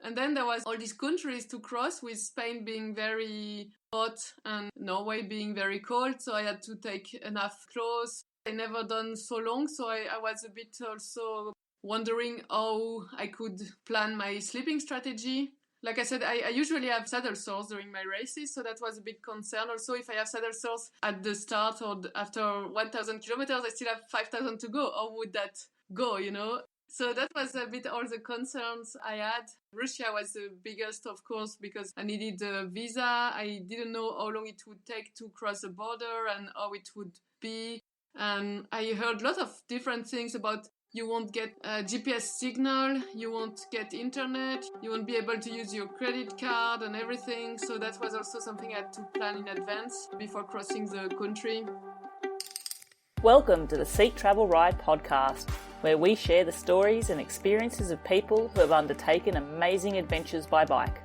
And then there was all these countries to cross, with Spain being very hot and Norway being very cold. So I had to take enough clothes. I never done so long, so I was a bit also wondering how I could plan my sleeping strategy. Like I said, I usually have saddle sores during my races, so that was a big concern. Also, if I have saddle sores at the start or after 1,000 kilometers, I still have 5,000 to go. How would that go, So that was a bit all the concerns I had. Russia was the biggest, of course, because I needed a visa. I didn't know how long it would take to cross the border and how it would be. And I heard a lot of different things about you won't get a GPS signal, you won't get internet, you won't be able to use your credit card and everything. So that was also something I had to plan in advance before crossing the country. Welcome to the Seek Travel Ride podcast, where we share the stories and experiences of people who have undertaken amazing adventures by bike.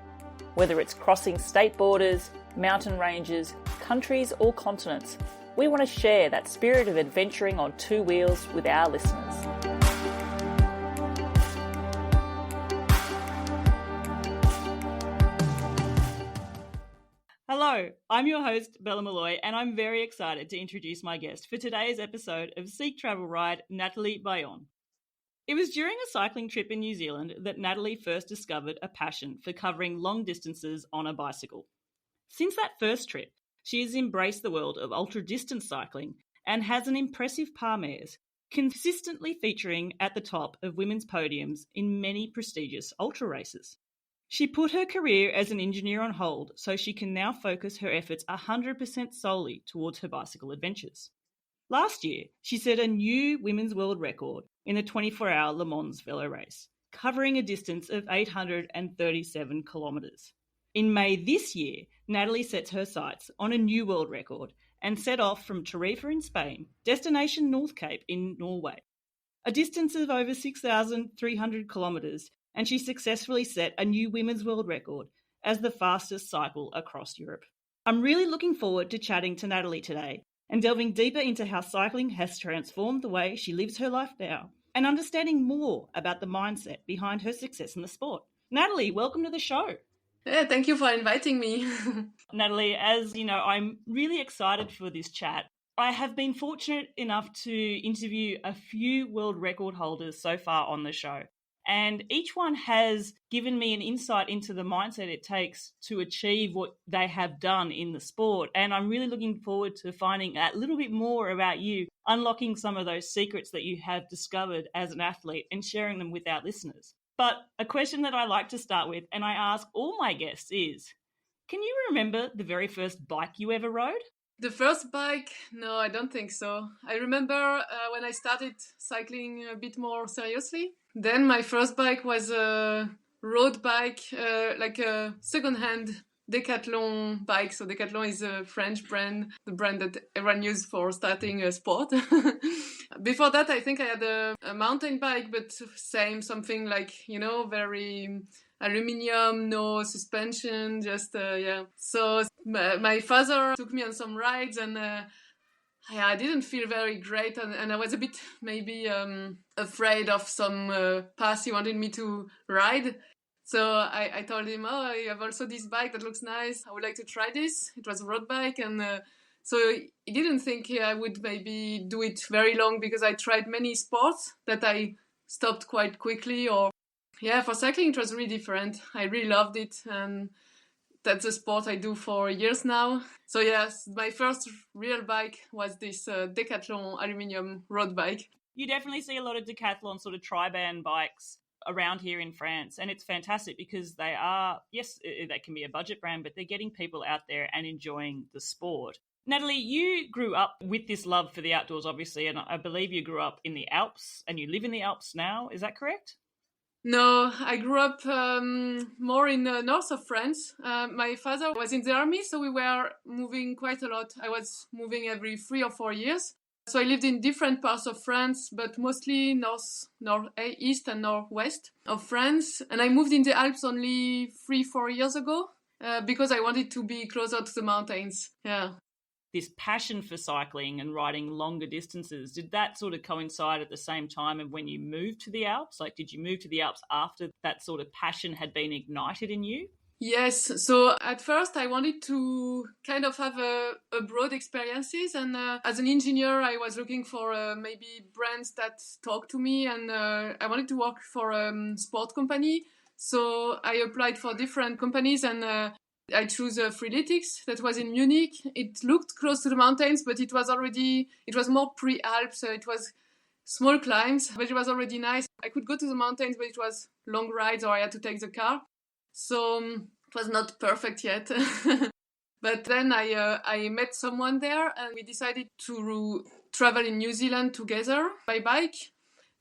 Whether it's crossing state borders, mountain ranges, countries or continents, we want to share that spirit of adventuring on two wheels with our listeners. Hello, I'm your host, Bella Malloy, and I'm very excited to introduce my guest for today's episode of Seek Travel Ride, Nathalie Baillon. It was during a cycling trip in New Zealand that Nathalie first discovered a passion for covering long distances on a bicycle. Since that first trip, she has embraced the world of ultra-distance cycling and has an impressive palmares, consistently featuring at the top of women's podiums in many prestigious ultra races. She put her career as an engineer on hold so she can now focus her efforts 100% solely towards her bicycle adventures. Last year, she set a new women's world record in the 24-hour Le Mans velo race, covering a distance of 837 kilometres. In May this year, Nathalie sets her sights on a new world record and set off from Tarifa in Spain, destination North Cape in Norway, a distance of over 6,300 kilometres, and she successfully set a new women's world record as the fastest cycle across Europe. I'm really looking forward to chatting to Nathalie today and delving deeper into how cycling has transformed the way she lives her life now and understanding more about the mindset behind her success in the sport. Nathalie, welcome to the show. Yeah, thank you for inviting me. Nathalie, as you know, I'm really excited for this chat. I have been fortunate enough to interview a few world record holders so far on the show. And each one has given me an insight into the mindset it takes to achieve what they have done in the sport. And I'm really looking forward to finding out a little bit more about you, unlocking some of those secrets that you have discovered as an athlete and sharing them with our listeners. But a question that I like to start with, and I ask all my guests, is, can you remember the very first bike you ever rode? The first bike? No, I don't think so. I remember when I started cycling a bit more seriously. Then my first bike was a road bike, like a second-hand Decathlon bike. So Decathlon is a French brand, the brand that everyone uses for starting a sport. Before that, I think I had a mountain bike, but same, something like, very aluminium, no suspension, just, yeah. So my father took me on some rides and I didn't feel very great and I was a bit maybe afraid of some paths he wanted me to ride. So I told him, oh, you have also this bike that looks nice. I would like to try this. It was a road bike. And so he didn't think I would maybe do it very long because I tried many sports that I stopped quite quickly. Or yeah, for cycling, it was really different. I really loved it. And that's a sport I do for years now. So yes, my first real bike was this Decathlon aluminium road bike. You definitely see a lot of Decathlon sort of tri-band bikes around here in France, and it's fantastic because they are, yes, they can be a budget brand, but they're getting people out there and enjoying the sport. Nathalie, you grew up with this love for the outdoors, obviously, and I believe you grew up in the Alps and you live in the Alps now. Is that correct? No, I grew up more in the north of France. My father was in the army, so we were moving quite a lot. I was moving every 3 or 4 years. So I lived in different parts of France, but mostly northeast and northwest of France. And I moved in the Alps only 3-4 years ago because I wanted to be closer to the mountains. Yeah. this passion for cycling and riding longer distances, did that sort of coincide at the same time of when you moved to the Alps? Like, did you move to the Alps after that sort of passion had been ignited in you? Yes, so at first I wanted to kind of have a broad experiences, and as an engineer I was looking for maybe brands that talk to me, and I wanted to work for a sport company. So I applied for different companies, and I chose Freeletics that was in Munich. It looked close to the mountains, but it was more pre-Alps, so it was small climbs, but it was already nice. I could go to the mountains, but it was long rides or I had to take the car. So it was not perfect yet. But then I met someone there and we decided to travel in New Zealand together by bike.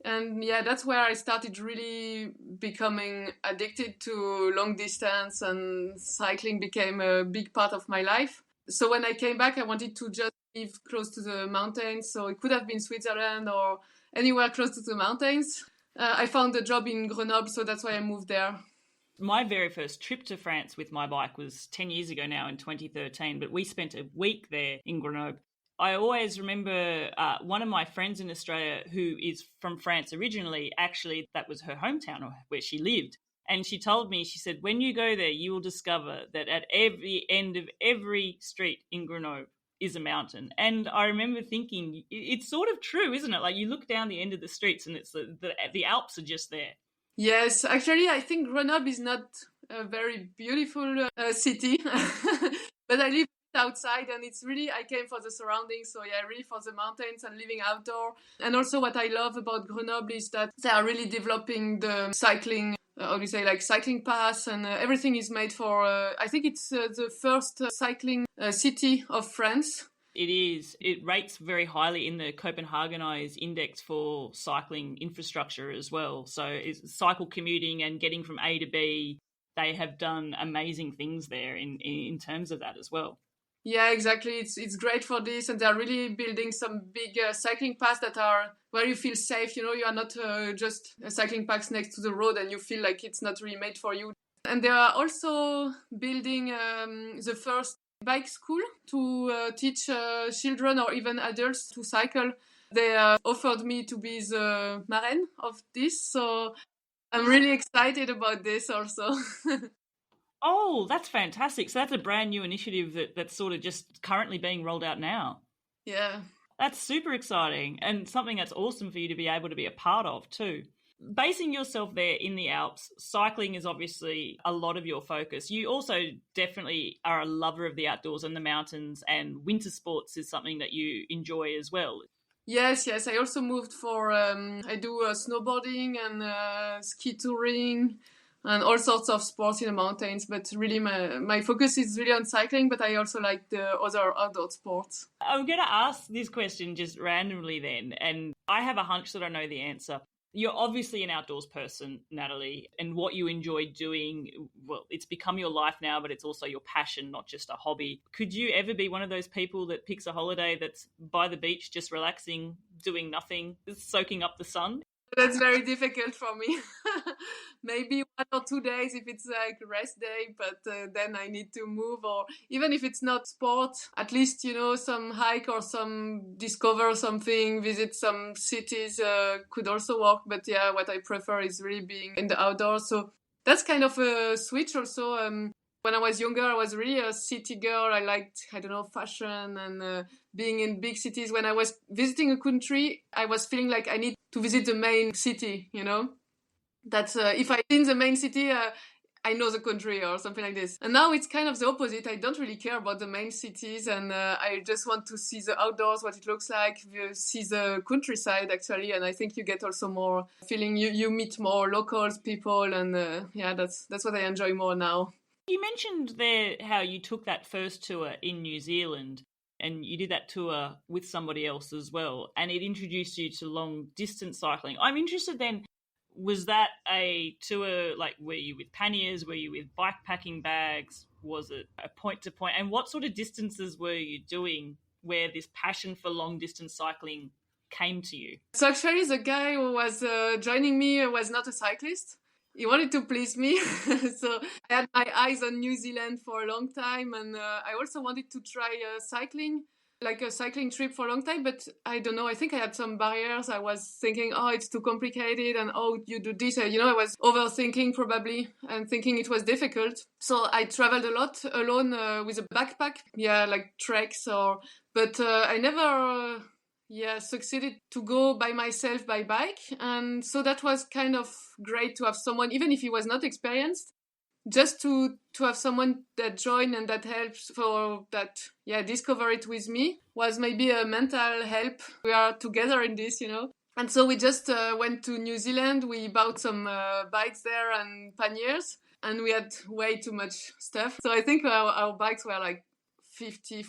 And yeah, that's where I started really becoming addicted to long distance, and cycling became a big part of my life. So when I came back, I wanted to just live close to the mountains. So it could have been Switzerland or anywhere close to the mountains. I found a job in Grenoble, so that's why I moved there. My very first trip to France with my bike was 10 years ago now in 2013, but we spent a week there in Grenoble. I always remember one of my friends in Australia who is from France originally, actually that was her hometown or where she lived. And she told me, she said, when you go there, you will discover that at every end of every street in Grenoble is a mountain. And I remember thinking, it's sort of true, isn't it? Like you look down the end of the streets and it's the Alps are just there. Yes, actually, I think Grenoble is not a very beautiful city, but I live outside, and it's really, I came for the surroundings, so yeah, really for the mountains and living outdoor. And also what I love about Grenoble is that they are really developing the cycling, how do you say, like cycling paths, and everything is made for, I think it's the first cycling city of France. It is. It rates very highly in the Copenhagenized index for cycling infrastructure as well. So it's cycle commuting and getting from A to B. They have done amazing things there in terms of that as well. Yeah, exactly. It's great for this, and they're really building some big cycling paths that are where you feel safe. You know, you are not just cycling paths next to the road, and you feel like it's not really made for you. And they are also building the first bike school to teach children or even adults to cycle. They offered me to be the marraine of this, so I'm really excited about this also. Oh, that's fantastic. So that's a brand new initiative that's sort of just currently being rolled out now. Yeah. That's super exciting and something that's awesome for you to be able to be a part of too. Basing yourself there in the Alps, cycling is obviously a lot of your focus. You also definitely are a lover of the outdoors and the mountains, and winter sports is something that you enjoy as well. Yes. I also moved for, I do snowboarding and ski touring and all sorts of sports in the mountains. But really my focus is really on cycling, but I also like the other outdoor sports. I'm going to ask this question just randomly then, and I have a hunch that I know the answer. You're obviously an outdoors person, Nathalie, and what you enjoy doing, well, it's become your life now, but it's also your passion, not just a hobby. Could you ever be one of those people that picks a holiday that's by the beach, just relaxing, doing nothing, soaking up the sun? That's very difficult for me. Maybe 1 or 2 days if it's like rest day, but then I need to move, or even if it's not sport, at least, you know, some hike or some discover something, visit some cities could also work. But yeah, what I prefer is really being in the outdoors. So that's kind of a switch also. When I was younger, I was really a city girl. I liked, I don't know, fashion and being in big cities. When I was visiting a country, I was feeling like I need to visit the main city, you know? That's if I'm in the main city, I know the country or something like this. And now it's kind of the opposite. I don't really care about the main cities, and I just want to see the outdoors, what it looks like, see the countryside actually. And I think you get also more feeling, you meet more locals, people, and yeah, that's what I enjoy more now. You mentioned there how you took that first tour in New Zealand, and you did that tour with somebody else as well, and it introduced you to long distance cycling. I'm interested then, was that a tour, like were you with panniers, were you with bike-packing bags, was it a point-to-point, and what sort of distances were you doing where this passion for long distance cycling came to you? So actually the guy who was joining me was not a cyclist. He wanted to please me. So I had my eyes on New Zealand for a long time, and I also wanted to try cycling. like a cycling trip for a long time, but I don't know, I think I had some barriers. I was thinking, oh, it's too complicated, and oh, you do this. I was overthinking probably and thinking it was difficult. So I traveled a lot alone with a backpack, like treks but I never succeeded to go by myself by bike. And so that was kind of great to have someone, even if he was not experienced, just to have someone that joined and that helps for that, discover it with me was maybe a mental help. We are together in this, And so we just went to New Zealand. We bought some bikes there and panniers, and we had way too much stuff. So I think our bikes were like 50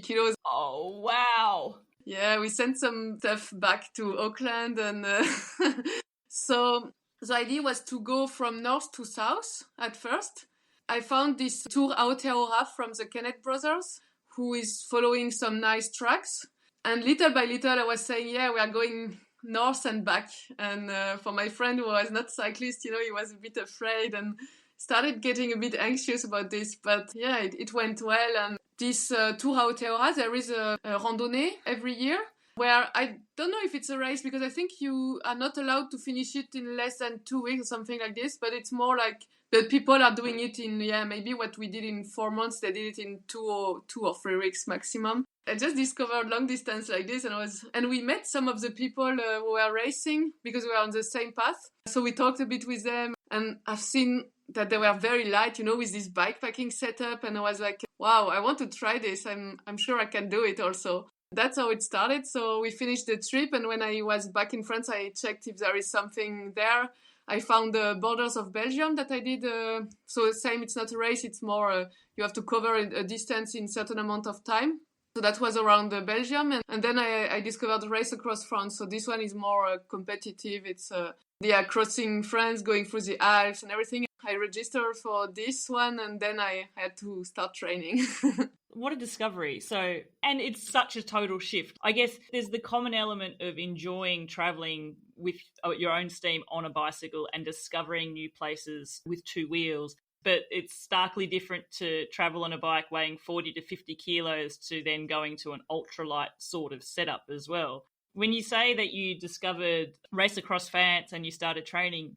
kilos. Oh, wow. Yeah, we sent some stuff back to Auckland, and so the idea was to go from north to south at first. I found this Tour Aotearoa from the Kenneth brothers, who is following some nice tracks. And little by little, I was saying, we are going north and back. And for my friend who was not cyclist, he was a bit afraid and started getting a bit anxious about this. But it went well. And this Tour Aotearoa, there is a randonnée every year, where I don't know if it's a race, because I think you are not allowed to finish it in less than 2 weeks or something like this, but it's more like the people are doing it in, maybe what we did in 4 months, they did it in 2 or 3 weeks maximum. I just discovered long distance like this, and we met some of the people who were racing because we were on the same path. So we talked a bit with them, and I've seen that they were very light, with this bikepacking setup, and I was like, wow, I want to try this. I'm sure I can do it also. That's how it started. So we finished the trip, and when I was back in France, I checked if there is something there. I found the borders of Belgium that I did. So same, it's not a race, it's more you have to cover a distance in a certain amount of time. So that was around Belgium, and then I discovered the race across France. So this one is more competitive. It's crossing France, going through the Alps and everything. I registered for this one, and then I had to start training. What a discovery. And it's such a total shift. I guess there's the common element of enjoying traveling with your own steam on a bicycle and discovering new places with 2 wheels. But it's starkly different to travel on a bike weighing 40 to 50 kilos to then going to an ultralight sort of setup as well. When you say that you discovered Race Across France and you started training,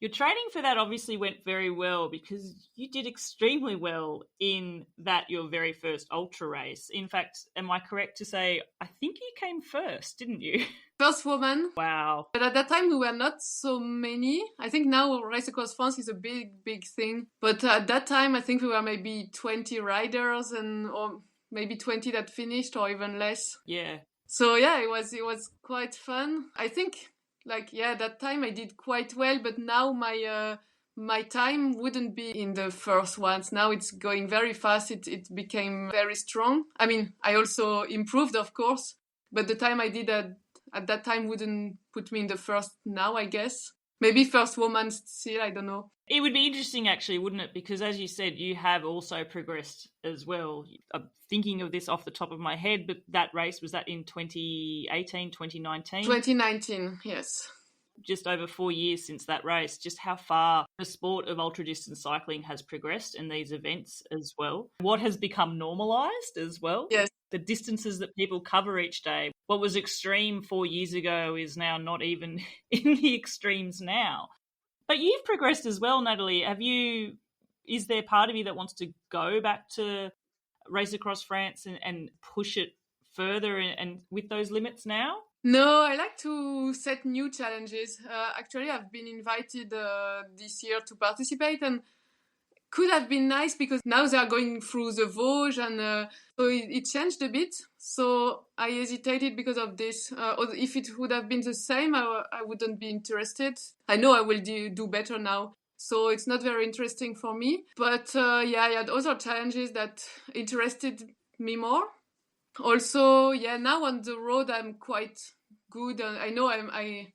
your training for that obviously went very well, because you did extremely well in that your very first ultra race. In fact, am I correct to say, I think you came first, didn't you? First woman. Wow. But at that time, we were not so many. I think now Race Across France is a big, big thing. But at that time, I think we were maybe 20 riders, or maybe 20 that finished, or even less. Yeah. So it was quite fun. I think that time I did quite well, but now my time wouldn't be in the first ones. Now it's going very fast. It became very strong. I mean, I also improved, of course, but the time I did at that time wouldn't put me in the first now, I guess. Maybe first woman still, I don't know. It would be interesting, actually, wouldn't it? Because as you said, you have also progressed as well. I'm thinking of this off the top of my head, but that race, was that in 2018, 2019? 2019, yes. Just over 4 years since that race, just how far the sport of ultra-distance cycling has progressed in these events as well. What has become normalised as well. Yes. The distances that people cover each day. What was extreme 4 years ago is now not even in the extremes now. But you've progressed as well, Nathalie. Is there part of you that wants to go back to Race Across France and push it further and with those limits now? No, I like to set new challenges. Actually, I've been invited this year to participate, and could have been nice because now they are going through the Vosges, and so it changed a bit. So I hesitated because of this. If it would have been the same, I wouldn't be interested. I know I will do better now. So it's not very interesting for me. But I had other challenges that interested me more. Also, now on the road, I'm quite good. I know I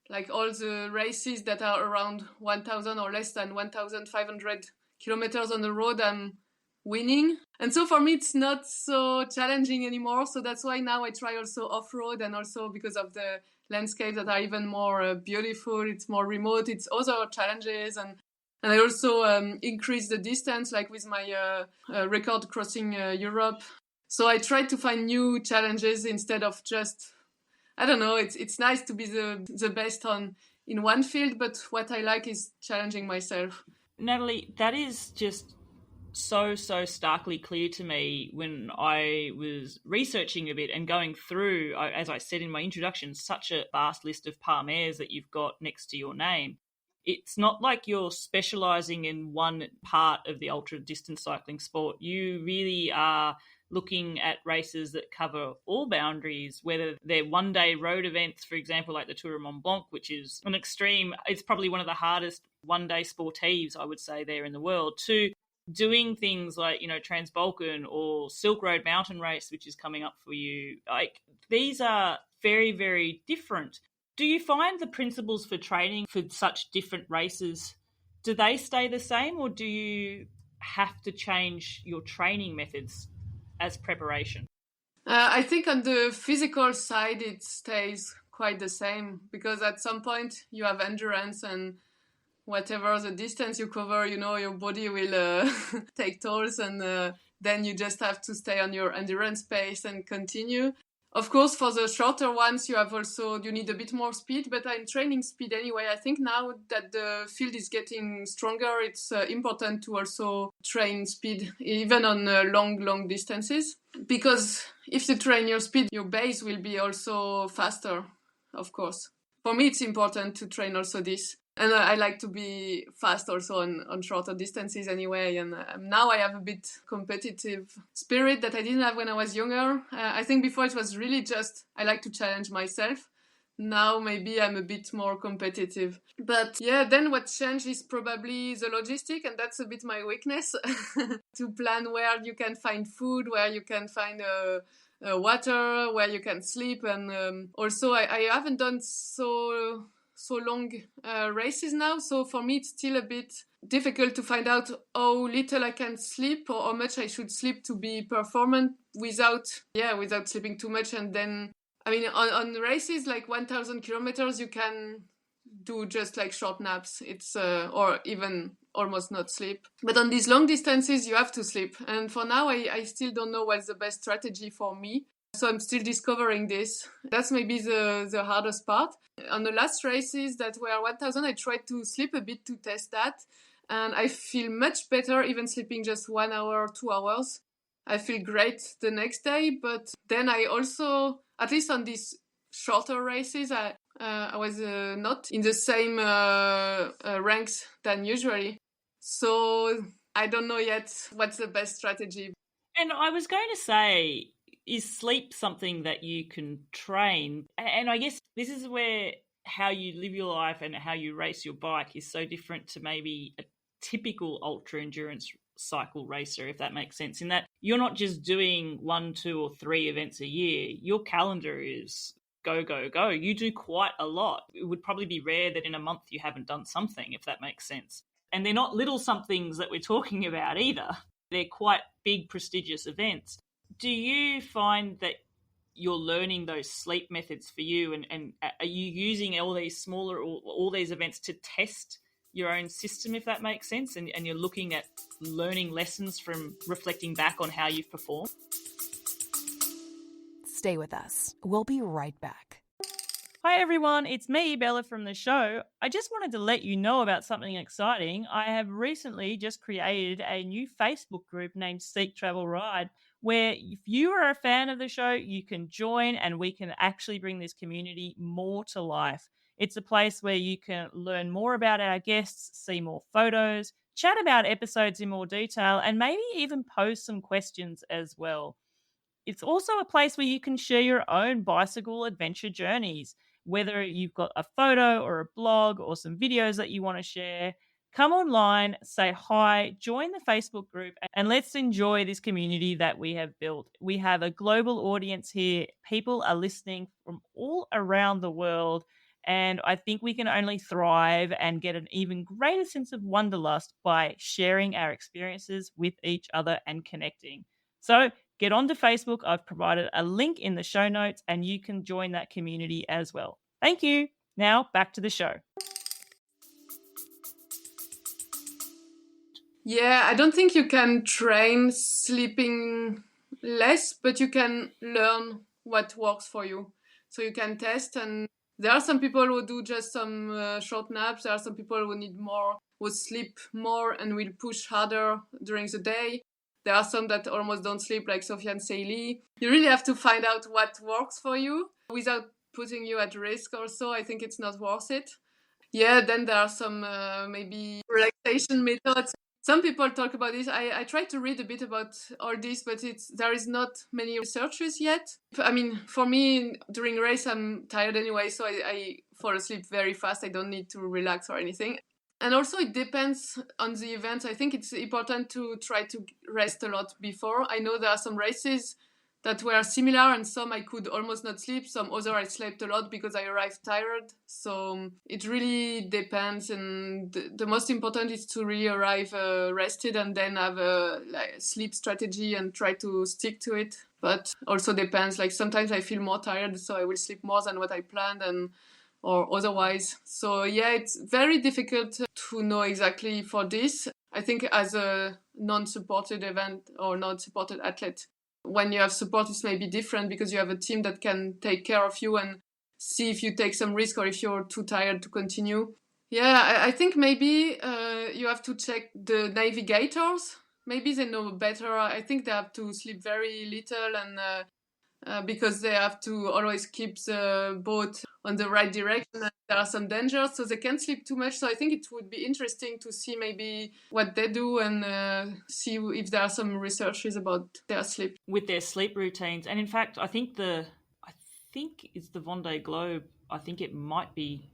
like all the races that are around 1,000 or less than 1,500 kilometers on the road, I'm winning. And so for me, it's not so challenging anymore. So that's why now I try also off-road, and also because of the landscapes that are even more beautiful, it's more remote, it's other challenges. And I also increase the distance, like with my record crossing Europe. So I try to find new challenges instead of just, I don't know, it's nice to be the best in one field, but what I like is challenging myself. Nathalie, that is just so starkly clear to me when I was researching a bit and going through, as I said in my introduction, such a vast list of parmères that you've got next to your name. It's not like you're specialising in one part of the ultra distance cycling sport. You really are looking at races that cover all boundaries, whether they're one-day road events, for example, like the Tour of Mont Blanc, which is an extreme, it's probably one of the hardest one-day sportives, I would say, there in the world, to doing things like, Transbalkan or Silk Road Mountain Race, which is coming up for you. Like, these are very, very different. Do you find the principles for training for such different races, do they stay the same, or do you have to change your training methods as preparation? I think on the physical side, it stays quite the same, because at some point you have endurance, and whatever the distance you cover, your body will take tolls, and then you just have to stay on your endurance pace and continue. Of course, for the shorter ones, you need a bit more speed, but I'm training speed anyway. I think now that the field is getting stronger, it's important to also train speed, even on long distances. Because if you train your speed, your base will be also faster, of course. For me, it's important to train also this. And I like to be fast also on shorter distances anyway. And now I have a bit competitive spirit that I didn't have when I was younger. I think before it was really just, I like to challenge myself. Now maybe I'm a bit more competitive. But yeah, then what changed is probably the logistic, and that's a bit my weakness. To plan where you can find food, where you can find water, where you can sleep. And also I haven't done so long races now, so for me it's still a bit difficult to find out how little I can sleep or how much I should sleep to be performant without sleeping too much. And then on races like 1,000 kilometers you can do just like short naps, it's or even almost not sleep, but on these long distances you have to sleep. And for now I still don't know what's the best strategy for me. So I'm still discovering this. That's maybe the hardest part. On the last races that were 1,000, I tried to sleep a bit to test that. And I feel much better even sleeping just 1 hour, 2 hours. I feel great the next day. But then I also, at least on these shorter races, I was not in the same ranks than usually. So I don't know yet what's the best strategy. And I was going to say, is sleep something that you can train? And I guess this is where how you live your life and how you race your bike is so different to maybe a typical ultra endurance cycle racer, if that makes sense, in that you're not just doing 1, 2 or 3 events a year. Your calendar is go. You do quite a lot. It would probably be rare that in a month you haven't done something, if that makes sense. And they're not little somethings that we're talking about either. They're quite big, prestigious events. Do you find that you're learning those sleep methods for you, and are you using all these smaller, all these events to test your own system, if that makes sense, and you're looking at learning lessons from reflecting back on how you've performed? Stay with us. We'll be right back. Hi everyone, it's me, Bella from the show. I just wanted to let you know about something exciting. I have recently just created a new Facebook group named Seek Travel Ride, where if you are a fan of the show, you can join and we can actually bring this community more to life. It's a place where you can learn more about our guests, see more photos, chat about episodes in more detail, and maybe even pose some questions as well. It's also a place where you can share your own bicycle adventure journeys, whether you've got a photo or a blog or some videos that you want to share. Come online, say hi, join the Facebook group, and let's enjoy this community that we have built. We have a global audience here. People are listening from all around the world, and I think we can only thrive and get an even greater sense of wanderlust by sharing our experiences with each other and connecting. So get onto Facebook. I've provided a link in the show notes and you can join that community as well. Thank you. Now back to the show. Yeah, I don't think you can train sleeping less, but you can learn what works for you. So you can test, and there are some people who do just some short naps. There are some people who need more, who sleep more and will push harder during the day. There are some that almost don't sleep, like Sophie and Saili. You really have to find out what works for you without putting you at risk or so. I think it's not worth it. Yeah, then there are some maybe relaxation methods. Some people talk about this. I tried to read a bit about all this, but there is not many researchers yet. I mean, for me, during a race, I'm tired anyway, so I fall asleep very fast. I don't need to relax or anything. And also, it depends on the event. I think it's important to try to rest a lot before. I know there are some races that were similar, and some I could almost not sleep. Some other I slept a lot because I arrived tired. So it really depends, and the most important is to really arrive rested and then have a sleep strategy and try to stick to it. But also depends. Like sometimes I feel more tired, so I will sleep more than what I planned, or otherwise. So yeah, it's very difficult to know exactly for this. I think as a non-supported event or non-supported athlete, when you have support, it's maybe different because you have a team that can take care of you and see if you take some risk or if you're too tired to continue. Yeah, I think maybe you have to check the navigators. Maybe they know better. I think they have to sleep very little and because they have to always keep the boat on the right direction and there are some dangers, so they can't sleep too much. So I think it would be interesting to see maybe what they do and see if there are some researches about their sleep. With their sleep routines. And in fact, I think it's the Vendée Globe. I think it might be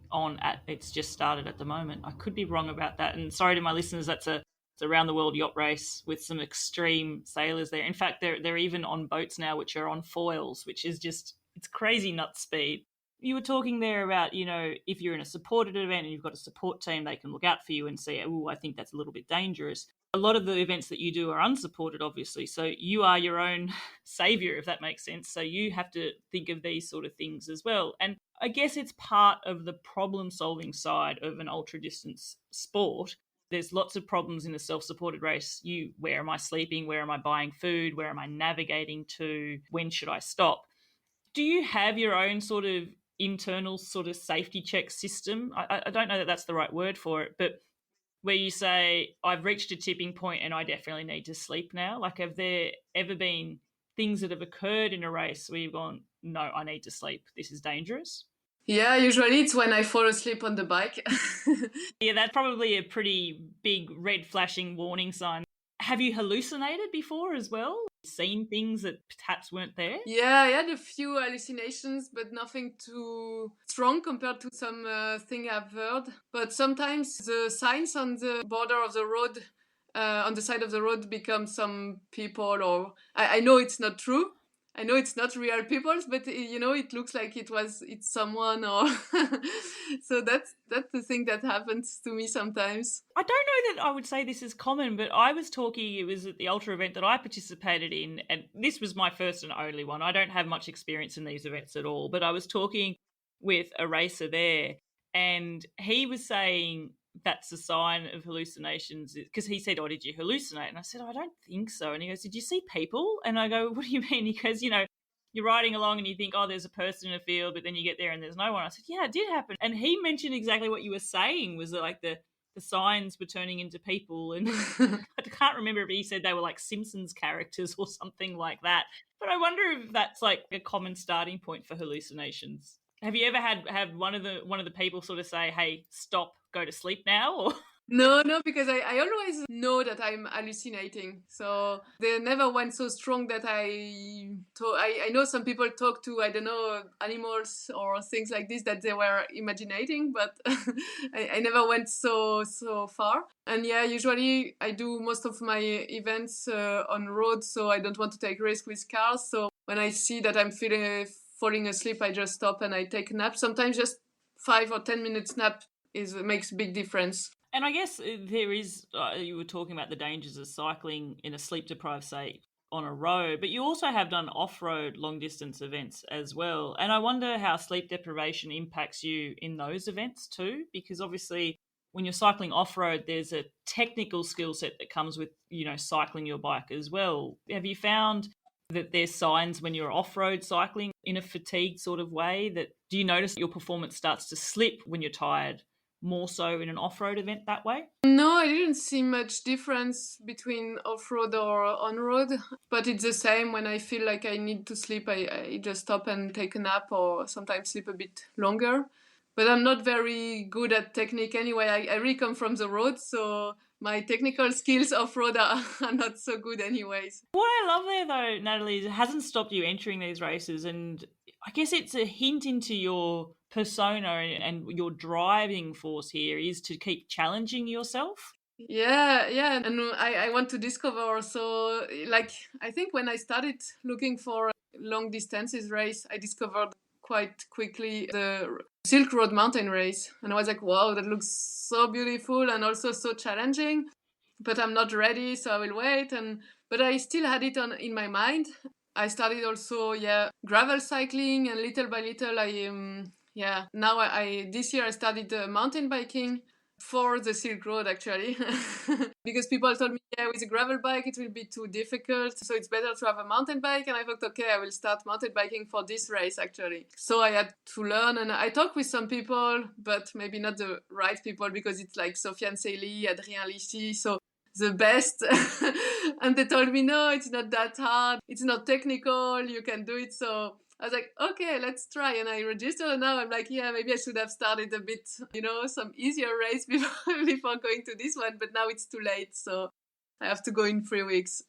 it's just started at the moment. I could be wrong about that. And sorry to my listeners, it's a round the world yacht race with some extreme sailors there. In fact, they're even on boats now which are on foils, which is just, it's crazy nut speed. You were talking there about, if you're in a supported event and you've got a support team, they can look out for you and say, oh, I think that's a little bit dangerous. A lot of the events that you do are unsupported, obviously. So you are your own savior, if that makes sense. So you have to think of these sort of things as well. And I guess it's part of the problem-solving side of an ultra-distance sport. There's lots of problems in a self-supported race. Where am I sleeping? Where am I buying food? Where am I navigating to? When should I stop? Do you have your own sort of internal sort of safety check system? I don't know that that's the right word for it, but where you say, I've reached a tipping point and I definitely need to sleep now? Like, have there ever been things that have occurred in a race where you've gone, no, I need to sleep, this is dangerous? Yeah, usually it's when I fall asleep on the bike. Yeah, that's probably a pretty big red flashing warning sign. Have you hallucinated before as well? Seen things that perhaps weren't there? Yeah, I had a few hallucinations, but nothing too strong compared to some thing I've heard. But sometimes the signs on the border of the road, on the side of the road, become some people, or I know it's not true. I know it's not real people, but it looks like it's someone, or so that's the thing that happens to me sometimes. I don't know that I would say this is common, but I was talking, it was at the ultra event that I participated in, and this was my first and only one. I don't have much experience in these events at all, but I was talking with a racer there, and he was saying that's a sign of hallucinations, because he said, oh, did you hallucinate? And I said, oh, I don't think so. And he goes, did you see people? And I go, what do you mean? He goes, you're riding along and you think, oh, there's a person in a field, but then you get there and there's no one. I said, yeah, it did happen. And he mentioned exactly what you were saying, was that like the signs were turning into people. And I can't remember if he said they were like Simpsons characters or something like that. But I wonder if that's like a common starting point for hallucinations. Have you ever had one of the people sort of say, hey, stop, go to sleep now? Or No, because I always know that I'm hallucinating. So they never went so strong that I know some people talk to, I don't know, animals or things like this that they were imagining, but I never went so far. And yeah, usually I do most of my events on road, so I don't want to take risk with cars. So when I see that I'm falling asleep, I just stop and I take a nap. Sometimes just 5 or 10 minutes nap makes a big difference. And I guess there is, you were talking about the dangers of cycling in a sleep-deprived state on a road, but you also have done off-road long-distance events as well. And I wonder how sleep deprivation impacts you in those events too, because obviously when you're cycling off-road, there's a technical skill set that comes with, cycling your bike as well. Have you found that there's signs when you're off-road cycling in a fatigue sort of way? Do you notice your performance starts to slip when you're tired, more so in an off-road event that way? No, I didn't see much difference between off-road or on-road, but it's the same. When I feel like I need to sleep, I just stop and take a nap, or sometimes sleep a bit longer. But I'm not very good at technique anyway. I really come from the road, so my technical skills off-road are not so good anyways. What I love there though, Natalie, is it hasn't stopped you entering these races, and I guess it's a hint into your persona and your driving force here is to keep challenging yourself. Yeah, and I want to discover also, like, I think when I started looking for long distances race, I discovered quite quickly the Silk Road mountain race. And I was like, wow, that looks so beautiful and also so challenging, but I'm not ready, so I will wait. But I still had it in my mind. I started also, gravel cycling, and little by little, now this year I started mountain biking for the Silk Road actually, because people told me, with a gravel bike it will be too difficult, so it's better to have a mountain bike. And I thought, okay, I will start mountain biking for this race actually. So I had to learn, and I talked with some people, but maybe not the right people, because it's like Sofiane Seili, Adrien Lichy, so the best. And they told me, no, it's not that hard, it's not technical, you can do it. So I was like, okay, let's try. And I registered, and now I'm like, maybe I should have started a bit, some easier race before going to this one, but now it's too late, so I have to go in 3 weeks.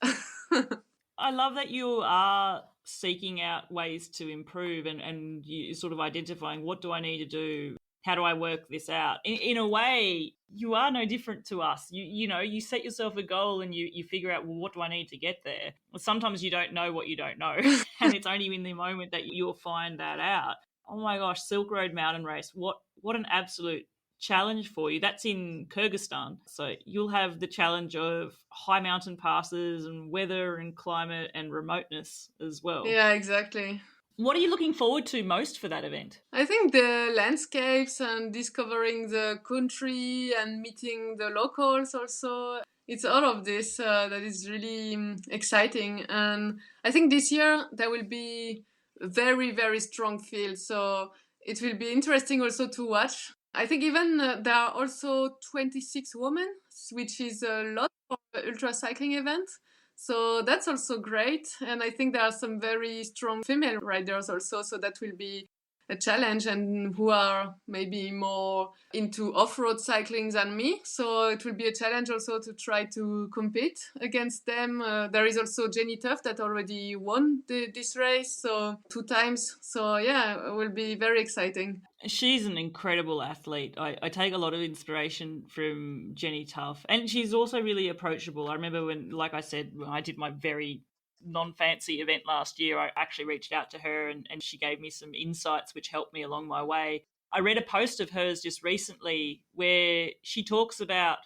I love that you are seeking out ways to improve and you sort of identifying, what do I need to do? How do I work this out? In a way, you are no different to us. You set yourself a goal and you figure out, well, what do I need to get there? Well, sometimes you don't know what you don't know. And it's only in the moment that you'll find that out. Oh my gosh, Silk Road Mountain Race. What an absolute challenge for you. That's in Kyrgyzstan. So you'll have the challenge of high mountain passes and weather and climate and remoteness as well. Yeah, exactly. What are you looking forward to most for that event? I think the landscapes and discovering the country and meeting the locals also. It's all of this that is really exciting. And I think this year there will be a very, very strong field. So it will be interesting also to watch. I think even there are also 26 women, which is a lot for the ultra cycling event. So that's also great. And I think there are some very strong female riders also. So that will be a challenge, and who are maybe more into off-road cycling than me. So it will be a challenge also to try to compete against them. There is also Jenny Tuff that already won this race, so 2 times. So yeah, it will be very exciting. She's an incredible athlete. I take a lot of inspiration from Jenny Tuff, and she's also really approachable. I remember when, like I said, when I did my very non-fancy event last year, I actually reached out to her and she gave me some insights which helped me along my way. I read a post of hers just recently where she talks about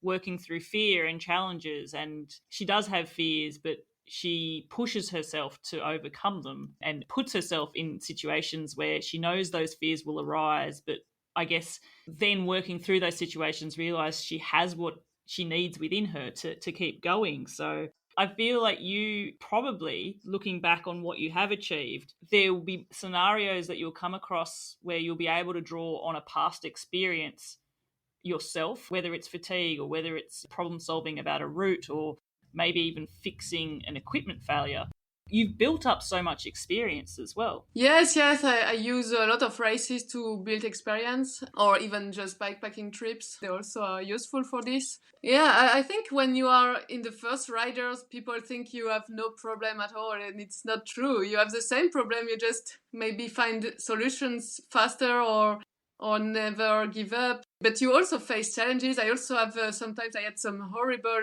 working through fear and challenges, and she does have fears, but she pushes herself to overcome them and puts herself in situations where she knows those fears will arise, but I guess then working through those situations, realize she has what she needs within her to keep going. So I feel like you probably, looking back on what you have achieved, there will be scenarios that you'll come across where you'll be able to draw on a past experience yourself, whether it's fatigue or whether it's problem solving about a route or maybe even fixing an equipment failure. You've built up so much experience as well. Yes, I use a lot of races to build experience, or even just bikepacking trips. They also are useful for this. Yeah, I think when you are in the first riders, people think you have no problem at all, and it's not true. You have the same problem, you just maybe find solutions faster or never give up. But you also face challenges. I also have, sometimes I had some horrible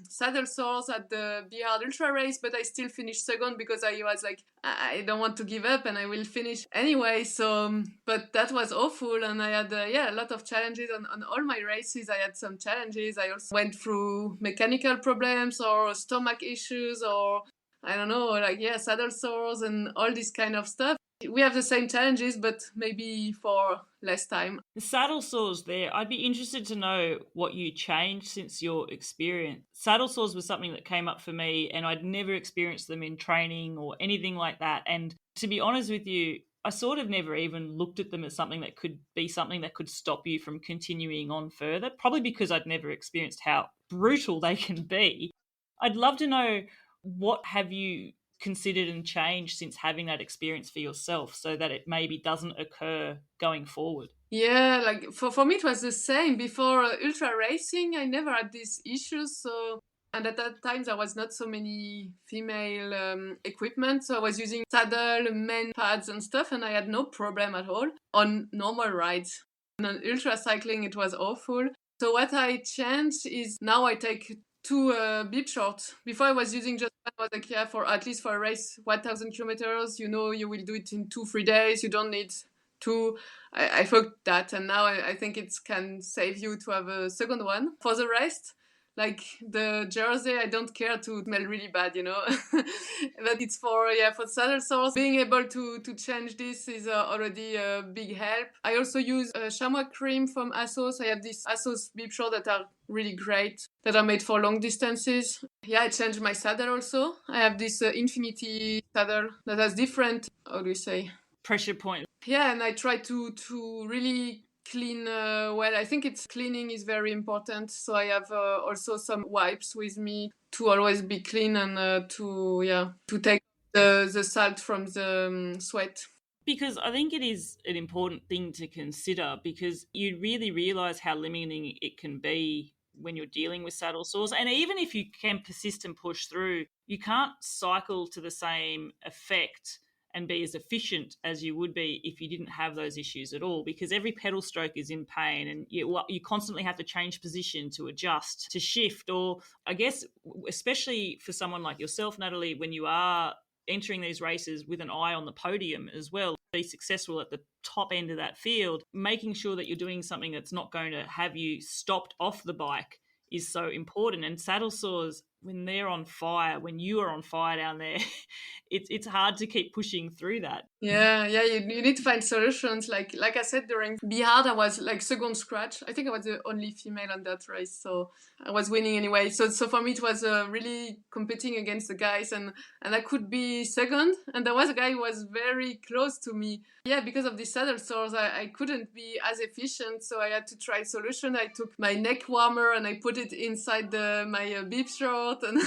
saddle sores at the Bihar Ultra race, but I still finished second because I was like, I don't want to give up and I will finish anyway. So, but that was awful. And I had, a lot of challenges on all my races. I had some challenges. I also went through mechanical problems or stomach issues or I don't know, saddle sores and all this kind of stuff. We have the same challenges, but maybe for less time. The saddle sores there, I'd be interested to know what you changed since your experience. Saddle sores was something that came up for me, and I'd never experienced them in training or anything like that. And to be honest with you, I sort of never even looked at them as something that could be something that could stop you from continuing on further, probably because I'd never experienced how brutal they can be. I'd love to know, what have you considered and changed since having that experience for yourself so that it maybe doesn't occur going forward? Yeah, like for me it was the same. Before ultra racing, I never had these issues. So, and at that time there was not so many female equipment, so I was using saddle, men pads and stuff, and I had no problem at all on normal rides. And on ultra cycling it was awful. So what I changed is now I take two bib shorts. Before I was using just one. I was like, yeah, for at least for a race 1,000 kilometers, you know, you will do it in 2-3 days. You don't need two. I thought that, and now I think it can save you to have a second one. For the rest, like the jersey, I don't care to smell really bad, you know. But it's for saddle sores. Being able to change this is already a big help. I also use a chamois cream from ASOS. I have these ASOS bib shorts that are really great, that are made for long distances. Yeah, I changed my saddle also. I have this Infinity saddle that has different, how do you say? Pressure point. Yeah, and I try to really clean well. I think cleaning is very important. So I have also some wipes with me to always be clean and to take the salt from the sweat. Because I think it is an important thing to consider, because you really realise how limiting it can be when you're dealing with saddle sores. And even if you can persist and push through, you can't cycle to the same effect and be as efficient as you would be if you didn't have those issues at all, because every pedal stroke is in pain and you constantly have to change position to adjust, to shift. Or I guess, especially for someone like yourself, Nathalie, when you are entering these races with an eye on the podium as well, be successful at the top end of that field, making sure that you're doing something that's not going to have you stopped off the bike is so important. And saddle sores, when they're on fire, when you are on fire down there, it's hard to keep pushing through that. Yeah, you need to find solutions. Like I said, during Be Hard, I was like second scratch. I think I was the only female on that race, so I was winning anyway. So for me, it was really competing against the guys, and I could be second. And there was a guy who was very close to me. Yeah, because of the saddle sores, I couldn't be as efficient, so I had to try a solution. I took my neck warmer and I put it inside my bib short, and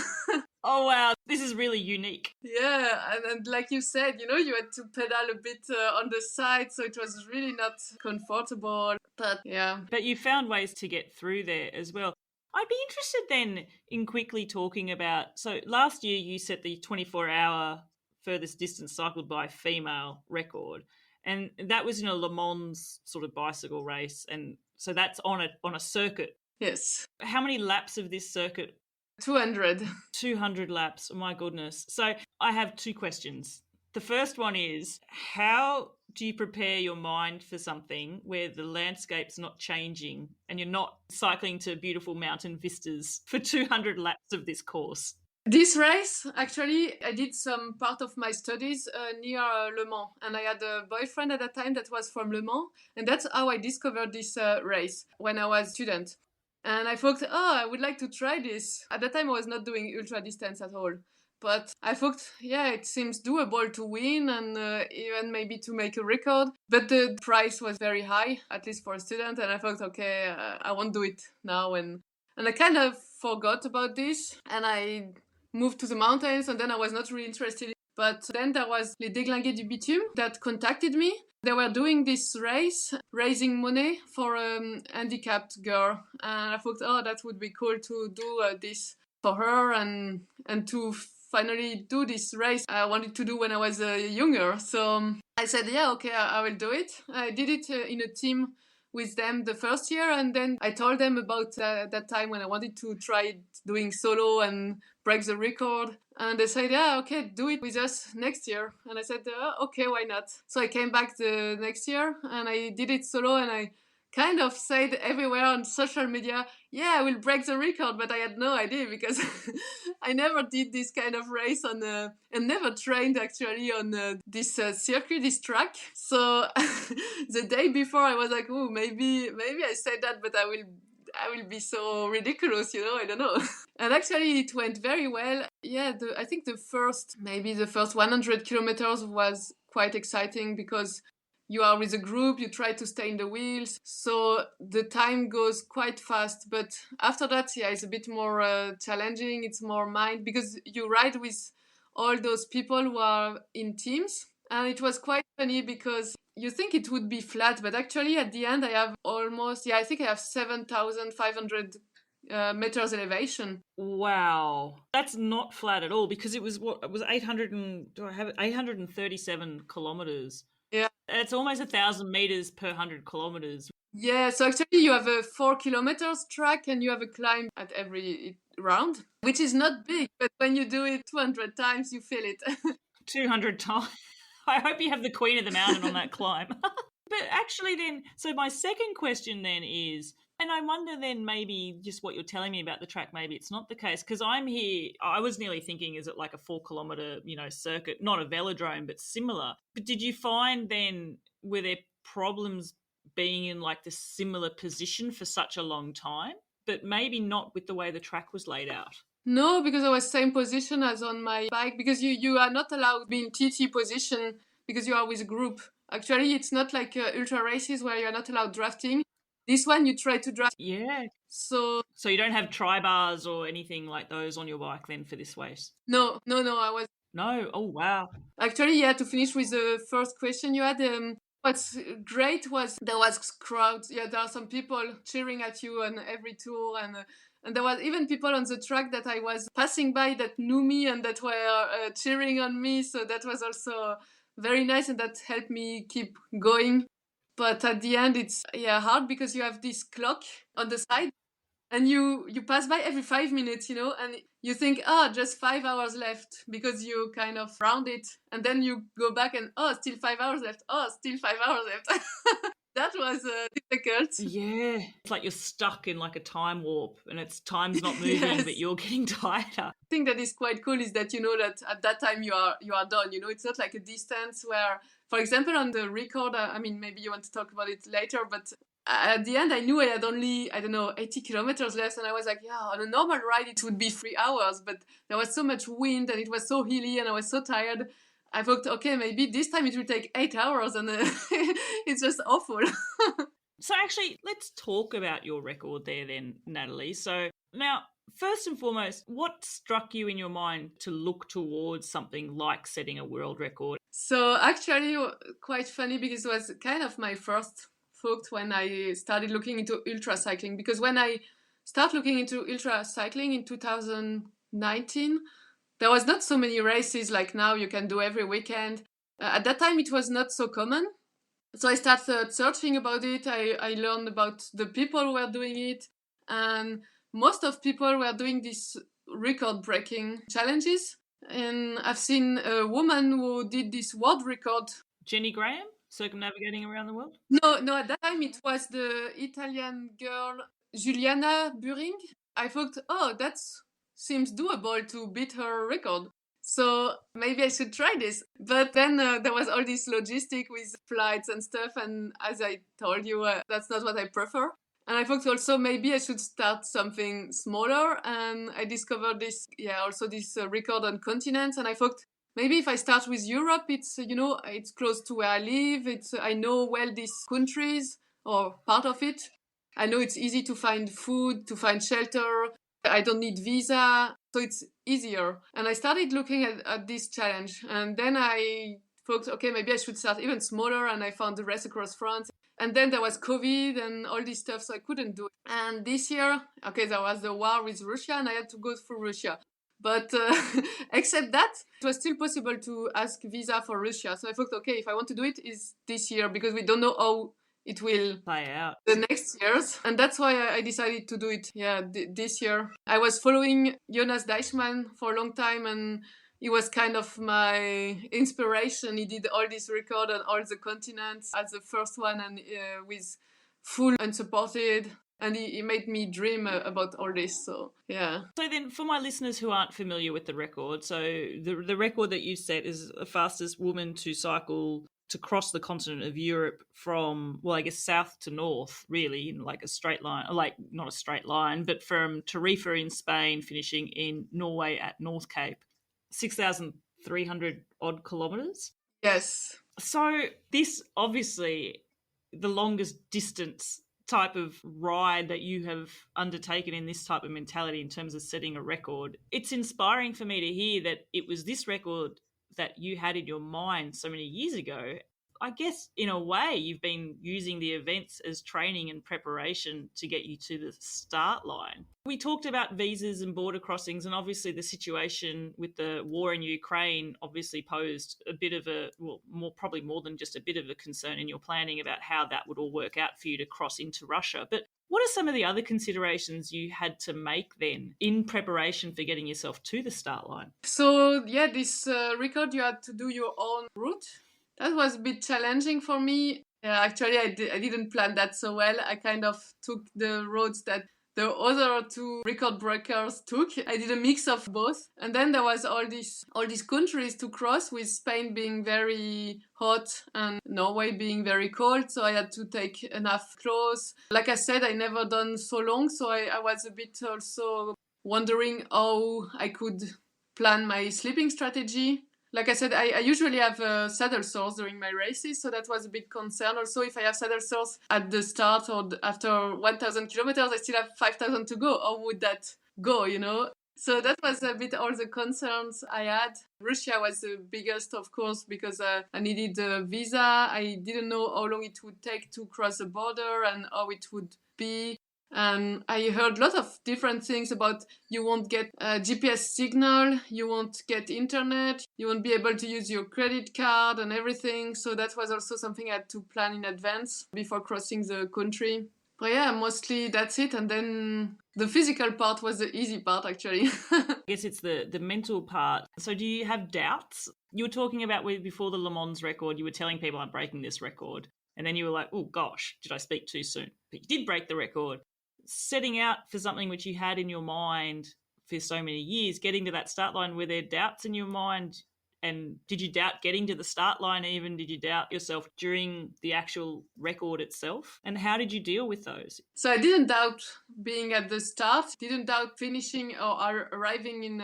oh wow, this is really unique. Yeah, and like you said, you know, you had to pedal a bit on the side, so it was really not comfortable. But yeah. But you found ways to get through there as well. I'd be interested then in quickly talking about, so last year you set the 24-hour furthest distance cycled by female record, and that was in a Le Mans sort of bicycle race, and so that's on a circuit. Yes. How many laps of this circuit? 200. 200 laps. Oh my goodness. So I have two questions. The first one is, how do you prepare your mind for something where the landscape's not changing and you're not cycling to beautiful mountain vistas for 200 laps of this course? This race, actually, I did some part of my studies near Le Mans, and I had a boyfriend at that time that was from Le Mans, and that's how I discovered this race when I was a student. And I thought, I would like to try this. At the time, I was not doing ultra distance at all. But I thought, it seems doable to win and even maybe to make a record. But the price was very high, at least for a student. And I thought, okay, I won't do it now. And I kind of forgot about this. And I moved to the mountains, and then I was not really interested. But then there was Les Déglingués du Bitume that contacted me. They were doing this race, raising money for a handicapped girl. And I thought, that would be cool to do this for her and to finally do this race I wanted to do when I was younger. So I said, okay, I will do it. I did it in a team with them the first year, and then I told them about that time when I wanted to try doing solo and break the record, and they said, okay, do it with us next year. And I said, okay, why not? So I came back the next year and I did it solo, and I kind of said everywhere on social media, yeah, I will break the record, but I had no idea because I never did this kind of race and never trained actually on this circuit, this track. So the day before I was like, oh, maybe I said that, but I will be so ridiculous, I don't know. And actually it went very well. Yeah, I think the first 100 kilometers was quite exciting because you are with a group, you try to stay in the wheels, so the time goes quite fast. But after that, yeah, it's a bit more challenging. It's more mind because you ride with all those people who are in teams. And it was quite funny because you think it would be flat, but actually at the end I have I think I have 7,500 meters elevation. Wow. That's not flat at all because it was 837 kilometers. Yeah. It's almost 1,000 meters per 100 kilometers. Yeah, so actually you have a 4 kilometers track and you have a climb at every round, which is not big, but when you do it 200 times, you feel it. 200 times. I hope you have the Queen of the Mountain on that climb. But actually then, so my second question then is, and I wonder then maybe just what you're telling me about the track, maybe it's not the case, because I was nearly thinking, is it like a 4 kilometre, circuit, not a velodrome, but similar. But did you find then, were there problems being in like this similar position for such a long time, but maybe not with the way the track was laid out? No, because I was same position as on my bike, because you are not allowed to be in TT position because you are with a group. Actually, it's not like ultra races where you're not allowed drafting. This one, you try to draft. Yeah. So you don't have tri-bars or anything like those on your bike then for this race? No, I was... No? Oh, wow. Actually, yeah, to finish with the first question you had, what's great was there was crowds. Yeah, there are some people cheering at you on every tour, and there was even people on the track that I was passing by that knew me and that were cheering on me. So that was also very nice, and that helped me keep going. But at the end, it's hard because you have this clock on the side, and you pass by every 5 minutes, and you think, just 5 hours left because you kind of round it, and then you go back and still 5 hours left. Still 5 hours left. That was difficult. Yeah, it's like you're stuck in like a time warp, and time's not moving, yes. But you're getting tighter. I think that is quite cool is that that at that time you are done. It's not like a distance where, for example, on the record, maybe you want to talk about it later, but at the end I knew I had only 80 kilometers left, and I was like, on a normal ride it would be 3 hours, but there was so much wind and it was so hilly and I was so tired. I thought, okay, maybe this time it will take 8 hours, and it's just awful. So actually, let's talk about your record there then, Nathalie. So now, first and foremost, what struck you in your mind to look towards something like setting a world record? So actually, quite funny because it was kind of my first thought when I started looking into ultra cycling. Because when I started looking into ultra cycling in 2019, there was not so many races like now you can do every weekend. At that time, it was not so common. So I started searching about it. I learned about the people who were doing it. And most of people were doing these record-breaking challenges. And I've seen a woman who did this world record. Jenny Graham, circumnavigating around the world? No, at that time it was the Italian girl, Juliana Buring. I thought, that's... seems doable to beat her record. So maybe I should try this. But then there was all this logistic with flights and stuff. And as I told you, that's not what I prefer. And I thought also maybe I should start something smaller. And I discovered this, also this record on continents. And I thought maybe if I start with Europe, it's, it's close to where I live. I know well these countries or part of it. I know it's easy to find food, to find shelter. I don't need visa, so it's easier. And I started looking at this challenge. And then I thought, okay, maybe I should start even smaller. And I found the race across France. And then there was COVID and all this stuff, so I couldn't do it. And this year, there was the war with Russia, and I had to go through Russia. But except that, it was still possible to ask visa for Russia. So I thought, okay, if I want to do it, is this year, because we don't know how it will play out the next years. And that's why I decided to do it this year. I was following Jonas Deichmann for a long time, and he was kind of my inspiration. He did all this record on all the continents as the first one, and with full unsupported. And he made me dream about all this. So, yeah. So then for my listeners who aren't familiar with the record, so the record that you set is the fastest woman to cycle to cross the continent of Europe from, well, I guess south to north, really, in like a straight line, like not a straight line, but from Tarifa in Spain, finishing in Norway at North Cape, 6,300 odd kilometres. Yes. So this obviously the longest distance type of ride that you have undertaken in this type of mentality in terms of setting a record. It's inspiring for me to hear that it was this record that you had in your mind so many years ago. I guess in a way you've been using the events as training and preparation to get you to the start line. We talked about visas and border crossings, and obviously the situation with the war in Ukraine obviously posed a bit of a, well, probably more than just a bit of a concern in your planning about how that would all work out for you to cross into Russia. But what are some of the other considerations you had to make then in preparation for getting yourself to the start line? So, yeah, this record, you had to do your own route. That was a bit challenging for me. Actually, I didn't plan that so well. I kind of took the roads that the other two record breakers took. I did a mix of both. And then there was all these countries to cross, with Spain being very hot and Norway being very cold. So I had to take enough clothes. Like I said, I never done so long. So I was a bit also wondering how I could plan my sleeping strategy. Like I said, I usually have saddle sores during my races, so that was a big concern. Also, if I have saddle sores at the start or after 1,000 kilometers, I still have 5,000 to go. How would that go, you know? So that was a bit all the concerns I had. Russia was the biggest, of course, because I needed a visa. I didn't know how long it would take to cross the border and how it would be. And I heard a lot of different things about you won't get a GPS signal, you won't get internet, you won't be able to use your credit card and everything. So that was also something I had to plan in advance before crossing the country. But yeah, mostly that's it. And then the physical part was the easy part, actually. I guess it's the mental part. So do you have doubts? You were talking about before the Le Mans record, you were telling people I'm breaking this record. And then you were like, oh gosh, did I speak too soon? But you did break the record. Setting out for something which you had in your mind for so many years, getting to that start line, were there doubts in your mind? And did you doubt getting to the start line even? Did you doubt yourself during the actual record itself? And how did you deal with those? So I didn't doubt being at the start, didn't doubt finishing or arriving in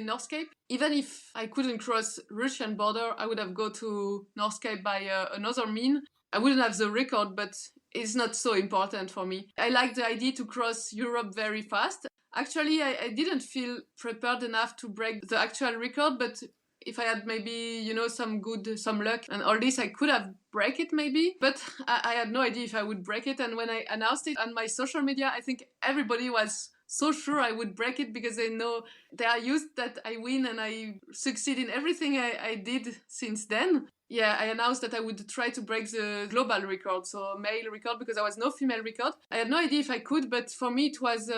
North Cape. Even if I couldn't cross Russian border, I would have go to North Cape by another mean. I wouldn't have the record, but it's not so important for me. I like the idea to cross Europe very fast. Actually, I didn't feel prepared enough to break the actual record, but if I had maybe, some luck and all this, I could have break it maybe. But I had no idea if I would break it. And when I announced it on my social media, I think everybody was so sure I would break it, because they know they are used that I win and I succeed in everything I did since then. Yeah, I announced that I would try to break the global record, so male record, because there was no female record. I had no idea if I could, but for me it was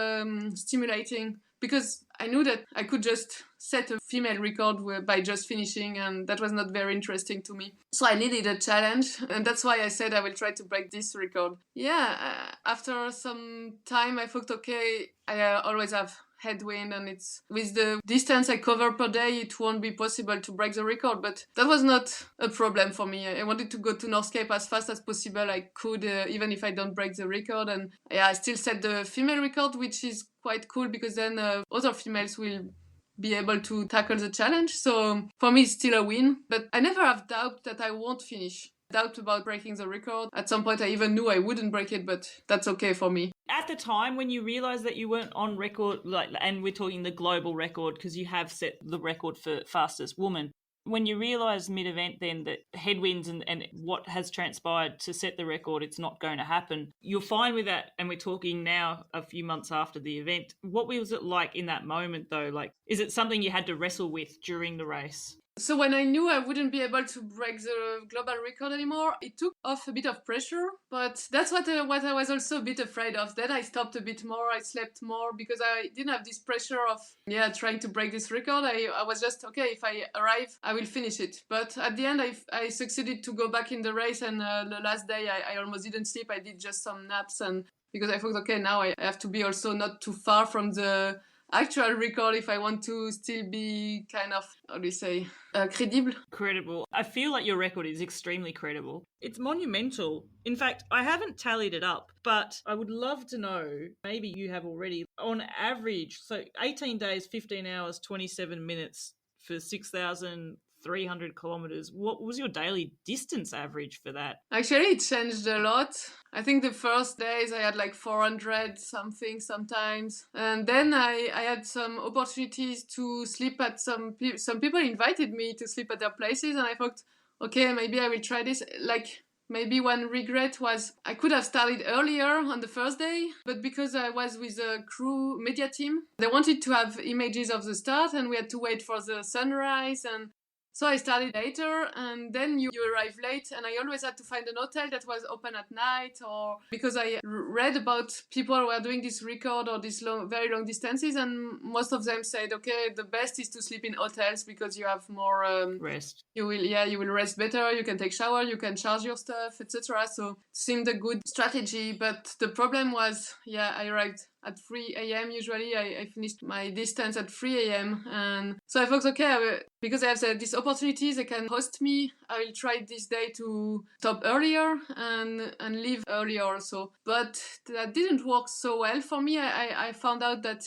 stimulating, because I knew that I could just set a female record by just finishing, and that was not very interesting to me. So I needed a challenge, and that's why I said I will try to break this record. Yeah, after some time I thought, okay, I always have headwind, and it's with the distance I cover per day, it won't be possible to break the record, but that was not a problem for me. I wanted to go to North Cape as fast as possible. I could, even if I don't break the record, and yeah, I still set the female record, which is quite cool, because then other females will be able to tackle the challenge. So for me it's still a win, but I never have doubt that I won't finish. Doubt about breaking the record. At some point I even knew I wouldn't break it, but that's okay for me. At the time when you realised that you weren't on record, and we're talking the global record, because you have set the record for fastest woman, when you realised mid-event then that headwinds and what has transpired to set the record, it's not going to happen, you're fine with that, and we're talking now a few months after the event. What was it like in that moment though? Like, is it something you had to wrestle with during the race? So when I knew I wouldn't be able to break the global record anymore, it took off a bit of pressure. But that's what I was also a bit afraid of. Then I stopped a bit more, I slept more, because I didn't have this pressure of, trying to break this record. I was just, okay, if I arrive, I will finish it. But at the end, I succeeded to go back in the race, and the last day I almost didn't sleep. I did just some naps, and because I thought, okay, now I have to be also not too far from the actual record if I want to still be kind of, how do you say, credible. Credible. I feel like your record is extremely credible. It's monumental. In fact, I haven't tallied it up, but I would love to know, maybe you have already, on average, so 18 days, 15 hours, 27 minutes for 6,300 kilometers. What was your daily distance average for that? Actually, it changed a lot. I think the first days I had like 400 something sometimes. And then I had some opportunities to sleep at some people invited me to sleep at their places. And I thought, okay, maybe I will try this. Like, maybe one regret was I could have started earlier on the first day, but because I was with a crew media team, they wanted to have images of the start, and we had to wait for the sunrise. And so I started later, and then you arrive late, and I always had to find an hotel that was open at night, or because I read about people who were doing this record or these very long distances, and most of them said, okay, the best is to sleep in hotels because you have more rest. You will rest better, you can take shower, you can charge your stuff, etc. So it seemed a good strategy, but the problem was, I arrived at 3 a.m. Usually I finished my distance at 3 a.m. And so I thought, okay, because I have these opportunities, they can host me. I will try this day to stop earlier and leave earlier also. But that didn't work so well for me. I found out that,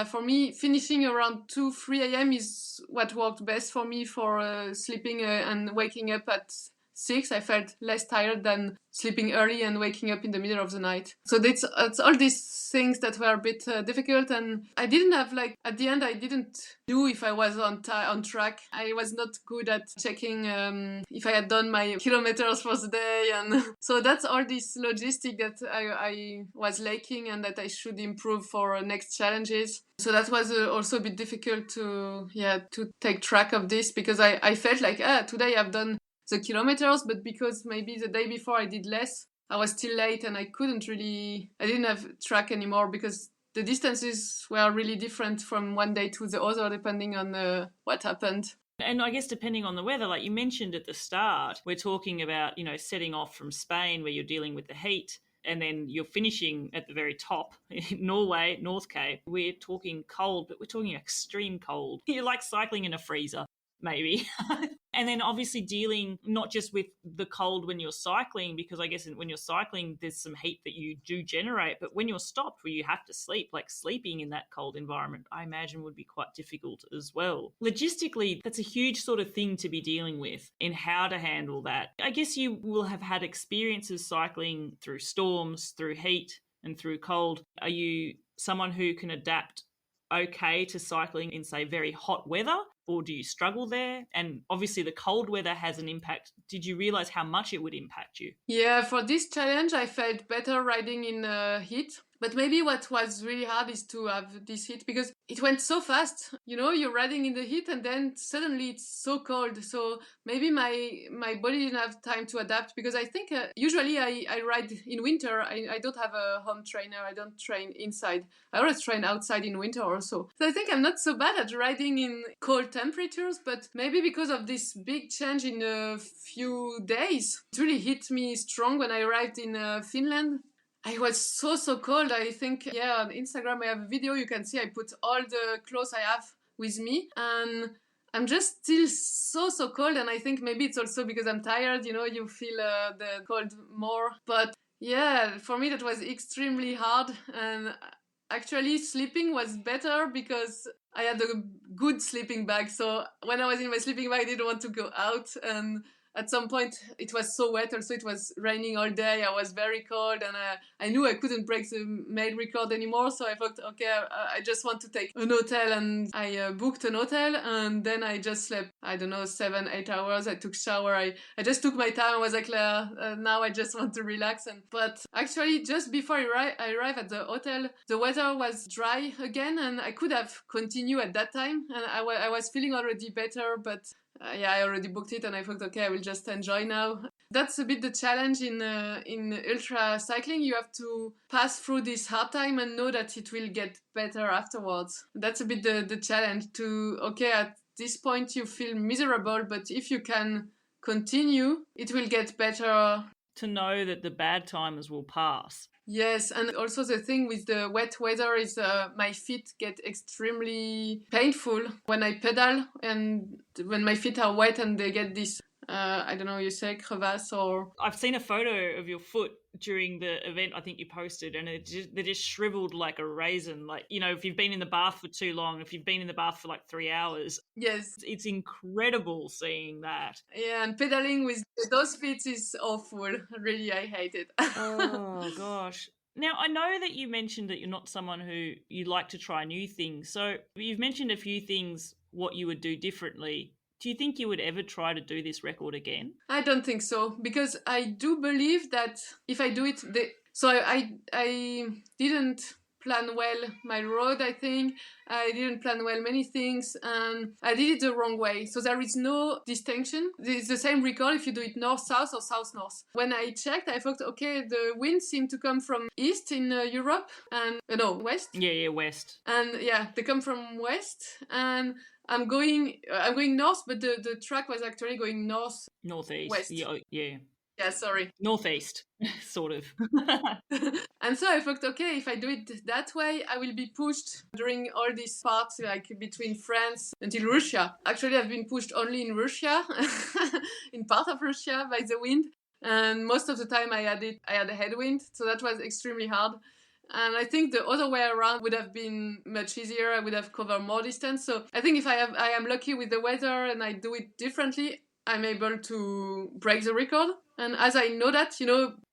for me, finishing around 2, 3 a.m. is what worked best for me for sleeping and waking up at 6. I felt less tired than sleeping early and waking up in the middle of the night. So it's all these things that were a bit difficult, and I didn't have, like, at the end I didn't do if I was on track. I was not good at checking if I had done my kilometers for the day, and so that's all this logistic that I was lacking and that I should improve for next challenges. So that was also a bit difficult to take track of this, because I felt like, today I've done the kilometers, but because maybe the day before I did less, I was still late and I didn't have track anymore, because the distances were really different from one day to the other depending on what happened. And I guess depending on the weather, like you mentioned at the start, we're talking about, setting off from Spain where you're dealing with the heat, and then you're finishing at the very top in Norway, North Cape. We're talking cold, but we're talking extreme cold. You're like cycling in a freezer, maybe. And then obviously dealing not just with the cold when you're cycling, because I guess when you're cycling, there's some heat that you do generate, but when you're stopped where you have to sleep, like sleeping in that cold environment, I imagine would be quite difficult as well. Logistically, that's a huge sort of thing to be dealing with in how to handle that. I guess you will have had experiences cycling through storms, through heat and through cold. Are you someone who can adapt okay to cycling in, say, very hot weather, or do you struggle there? And obviously the cold weather has an impact. Did you realize how much it would impact you? Yeah, for this challenge I felt better riding in heat. But maybe what was really hard is to have this heat, because it went so fast. You're riding in the heat and then suddenly it's so cold. So maybe my body didn't have time to adapt, because I think usually I ride in winter. I don't have a home trainer. I don't train inside. I always train outside in winter also. So I think I'm not so bad at riding in cold temperatures, but maybe because of this big change in a few days, it really hit me strong when I arrived in Finland. I was so cold. I think, on Instagram I have a video. You can see I put all the clothes I have with me, and I'm just still so cold. And I think maybe it's also because I'm tired. You feel the cold more. But for me that was extremely hard. And actually sleeping was better because I had a good sleeping bag. So when I was in my sleeping bag, I didn't want to go out, and at some point it was so wet. Also, it was raining all day. I was very cold, and I knew I couldn't break the mail record anymore. So I thought, okay, I just want to take an hotel, and I booked an hotel, and then I just slept, I don't know, 7-8 hours. I took shower. I just took my time. I was like, now I just want to relax. But actually, just before I arrived at the hotel, the weather was dry again, and I could have continued at that time, and I was feeling already better, but I already booked it, and I thought, okay, I will just enjoy now. That's a bit the challenge in ultra cycling. You have to pass through this hard time and know that it will get better afterwards. That's a bit the challenge to, okay, at this point you feel miserable, but if you can continue, it will get better. To know that the bad times will pass. Yes, and also the thing with the wet weather is my feet get extremely painful when I pedal, and when my feet are wet and they get this, I don't know, you say crevasse or... I've seen a photo of your foot during the event I think you posted, and they're just shriveled like a raisin. Like, you know, if you've been in the bath for too long, if you've been in the bath for like 3 hours. Yes. It's incredible seeing that. Yeah, and pedaling with those feet is awful. Really, I hate it. Oh, gosh. Now, I know that you mentioned that you're not someone who you like to try new things. So you've mentioned a few things, what you would do differently. Do you think you would ever try to do this record again? I don't think so, because I do believe that if I do it... So I didn't plan well my road, I think. I didn't plan well many things, and I did it the wrong way. So there is no distinction. It's the same record if you do it north-south or south-north. When I checked, I thought, okay, the winds seem to come from east in Europe, and west. Yeah, west. And yeah, they come from west, and I'm going north, but the track was actually going northeast. West. Yeah. Yeah, sorry. Northeast, sort of. And so I thought, okay, if I do it that way, I will be pushed during all these parts, like between France until Russia. Actually, I've been pushed only in Russia, in part of Russia by the wind. And most of the time I had a headwind, so that was extremely hard. And I think the other way around would have been much easier. I would have covered more distance. So I think if I am lucky with the weather and I do it differently, I'm able to break the record. And as I know that,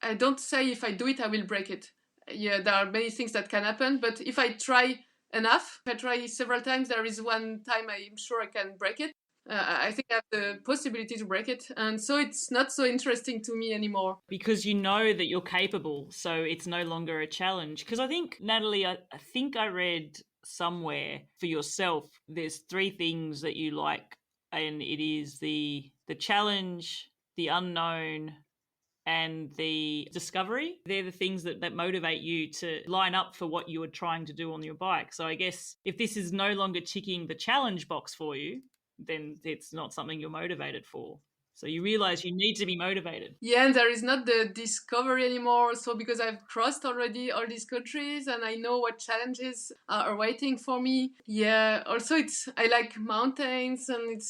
I don't say if I do it, I will break it. Yeah, there are many things that can happen. But if I try enough, if I try several times, there is one time I'm sure I can break it. I think I have the possibility to break it. And so it's not so interesting to me anymore. Because you know that you're capable, so it's no longer a challenge. Because I think, Nathalie, I think I read somewhere for yourself, there's 3 things that you like, and it is the challenge, the unknown, and the discovery. They're the things that motivate you to line up for what you are trying to do on your bike. So I guess if this is no longer ticking the challenge box for you, then it's not something you're motivated for. So you realize you need to be motivated. Yeah, and there is not the discovery anymore. So because I've crossed already all these countries and I know what challenges are waiting for me. Yeah, also I like mountains, and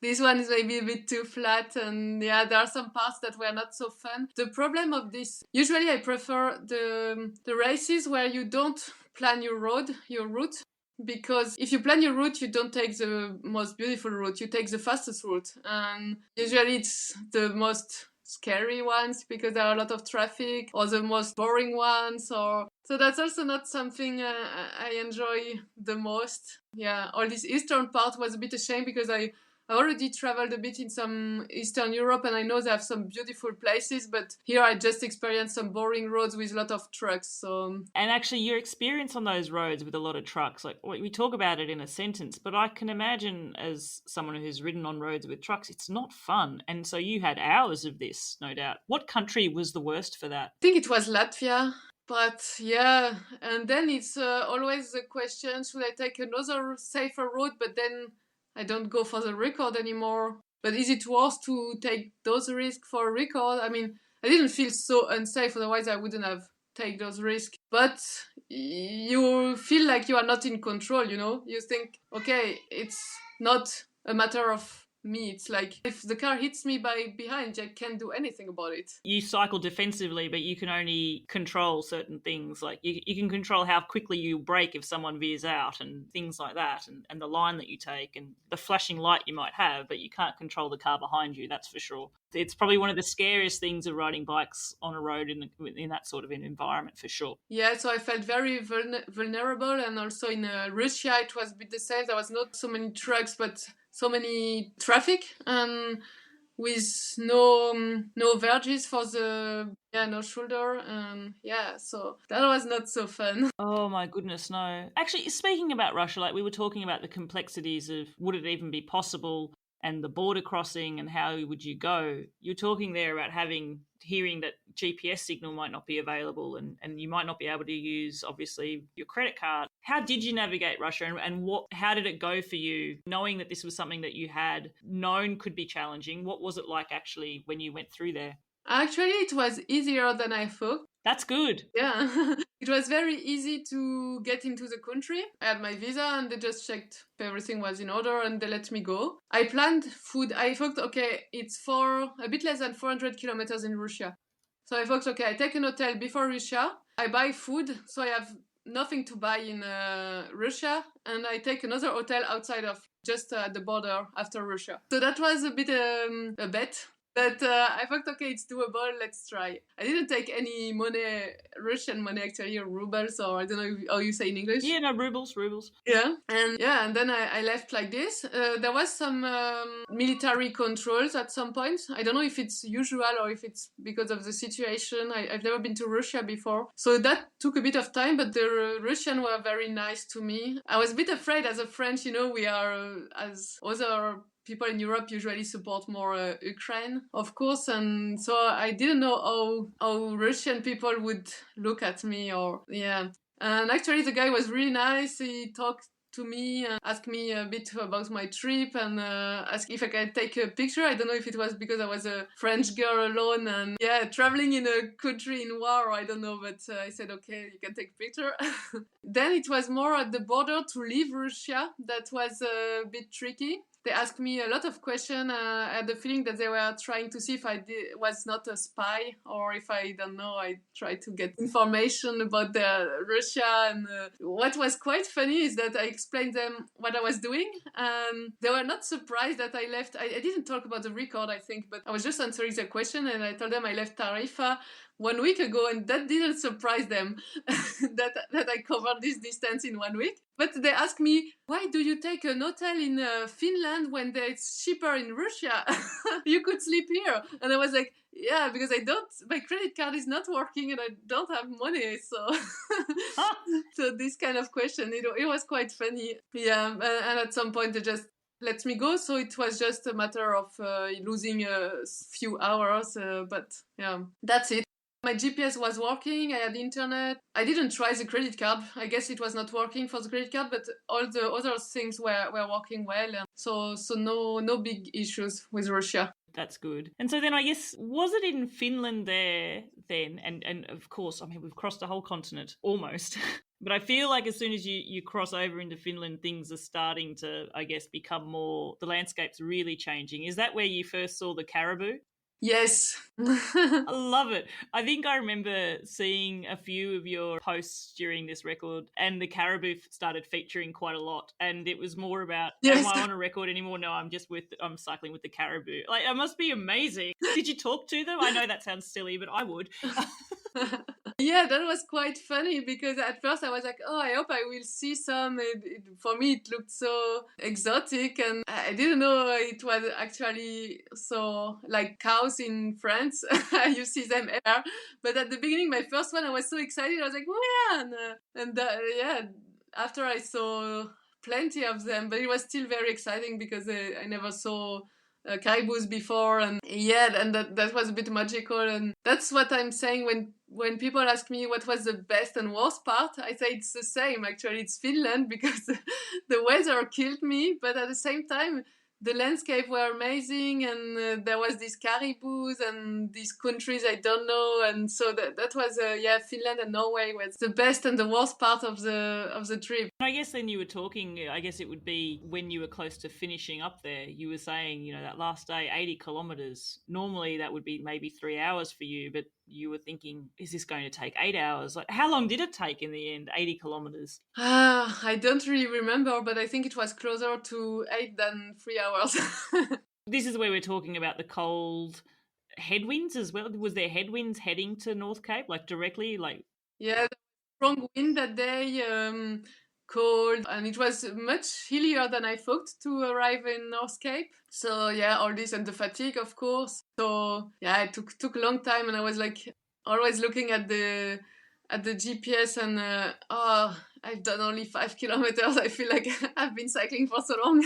this one is maybe a bit too flat, and yeah, there are some parts that were not so fun. The problem of this, usually I prefer the races where you don't plan your route. Because if you plan your route, you don't take the most beautiful route, you take the fastest route. And usually it's the most scary ones because there are a lot of traffic, or the most boring ones. So that's also not something I enjoy the most. Yeah, all this eastern part was a bit a shame because I already traveled a bit in some Eastern Europe, and I know they have some beautiful places, but here I just experienced some boring roads with a lot of trucks. So, and actually your experience on those roads with a lot of trucks, like we talk about it in a sentence, but I can imagine as someone who's ridden on roads with trucks, it's not fun. And so you had hours of this, no doubt. What country was the worst for that? I think it was Latvia. But yeah, and then it's always the question, should I take another safer route? But then I don't go for the record anymore. But is it worth to take those risks for a record? I mean, I didn't feel so unsafe, otherwise I wouldn't have taken those risks. But you feel like you are not in control, You think, okay, it's not a matter of me. It's like, if the car hits me behind, I can't do anything about it. You cycle defensively, but you can only control certain things. Like you can control how quickly you brake if someone veers out and things like that, and the line that you take and the flashing light you might have, but you can't control the car behind you, that's for sure. It's probably one of the scariest things of riding bikes on a road in that sort of an environment, for sure. Yeah, so I felt very vulnerable, and also in Russia it was a bit the same. There was not so many trucks, but so many traffic, and with no verges for the no shoulder, and so that was not so fun. Oh my goodness, no. Actually, speaking about Russia, like we were talking about the complexities of would it even be possible and the border crossing and how would you go. You're talking there about hearing that GPS signal might not be available and you might not be able to use, obviously, your credit card. How did you navigate Russia and how did it go for you, knowing that this was something that you had known could be challenging? What was it like actually when you went through there? Actually, it was easier than I thought. That's good. Yeah, it was very easy to get into the country. I had my visa and they just checked if everything was in order and they let me go. I planned food. I thought, okay, it's for a bit less than 400 kilometers in Russia. So I thought, okay, I take an hotel before Russia. I buy food, so I have nothing to buy in Russia. And I take another hotel outside of just at the border after Russia. So that was a bit a bet. But I thought, okay, it's doable, let's try. I didn't take any money, Russian money actually, or rubles, or I don't know how you say in English. Yeah, no, rubles. Yeah, and then I left like this. There was some military controls at some point. I don't know if it's usual or if it's because of the situation. I've never been to Russia before. So that took a bit of time, but the Russians were very nice to me. I was a bit afraid as a French, we are, as other people in Europe usually support more Ukraine, of course, and so I didn't know how Russian people would look at me And actually the guy was really nice. He talked to me and asked me a bit about my trip and asked if I could take a picture. I don't know if it was because I was a French girl alone and traveling in a country in war, I don't know, but I said, okay, you can take a picture. Then it was more at the border to leave Russia. That was a bit tricky. They asked me a lot of questions. I had the feeling that they were trying to see if I was not a spy or if I don't know. I tried to get information about Russia. And what was quite funny is that I explained them what I was doing. And they were not surprised that I left. I didn't talk about the record, I think, but I was just answering the question. And I told them I left Tarifa 1 week ago, and that didn't surprise them that I covered this distance in 1 week. But they asked me, why do you take an hotel in Finland when it's cheaper in Russia? You could sleep here. And I was like, yeah, because my credit card is not working and I don't have money. So, so this kind of question, it was quite funny. Yeah, and at some point they just let me go. So it was just a matter of losing a few hours. But yeah, that's it. My GPS was working, I had internet. I didn't try the credit card. I guess it was not working for the credit card, but all the other things were working well. And so no big issues with Russia. That's good. And so then I guess, was it in Finland there then? And of course, I mean, we've crossed the whole continent almost. But I feel like as soon as you cross over into Finland, things are starting to, I guess, become more, the landscape's really changing. Is that where you first saw the caribou? Yes. I love it. I think I remember seeing a few of your posts during this record and the caribou started featuring quite a lot. And it was more about, am I on a record anymore? No, I'm cycling with the caribou. Like, it must be amazing. Did you talk to them? I know that sounds silly, but I would. Yeah, that was quite funny because at first I was like, oh, I hope I will see some. For me, it looked so exotic and I didn't know it was actually so like cows in France. You see them everywhere. But at the beginning, my first one, I was so excited. I was like, oh yeah. After I saw plenty of them, but it was still very exciting because I never saw caribous before, and that was a bit magical. And that's what I'm saying when people ask me what was the best and worst part, I say it's the same. Actually, it's Finland because the weather killed me, but at the same time the landscape were amazing, and there was these caribous and these countries I don't know, and so that was Finland and Norway was the best and the worst part of the trip. I guess then you were talking, I guess it would be when you were close to finishing up there, you were saying, that last day, 80 kilometres, normally that would be maybe 3 hours for you, but you were thinking, is this going to take 8 hours? Like, how long did it take in the end, 80 kilometres? I don't really remember, but I think it was closer to 8 than 3 hours. This is where we're talking about the cold, headwinds as well? Was there headwinds heading to North Cape, like directly, like? Yeah, strong wind that day, cold, and it was much hillier than I thought to arrive in North Cape. So yeah, all this and the fatigue, of course. So yeah, it took a long time, and I was like always looking at the GPS, and I've done only 5 kilometers. I feel like I've been cycling for so long.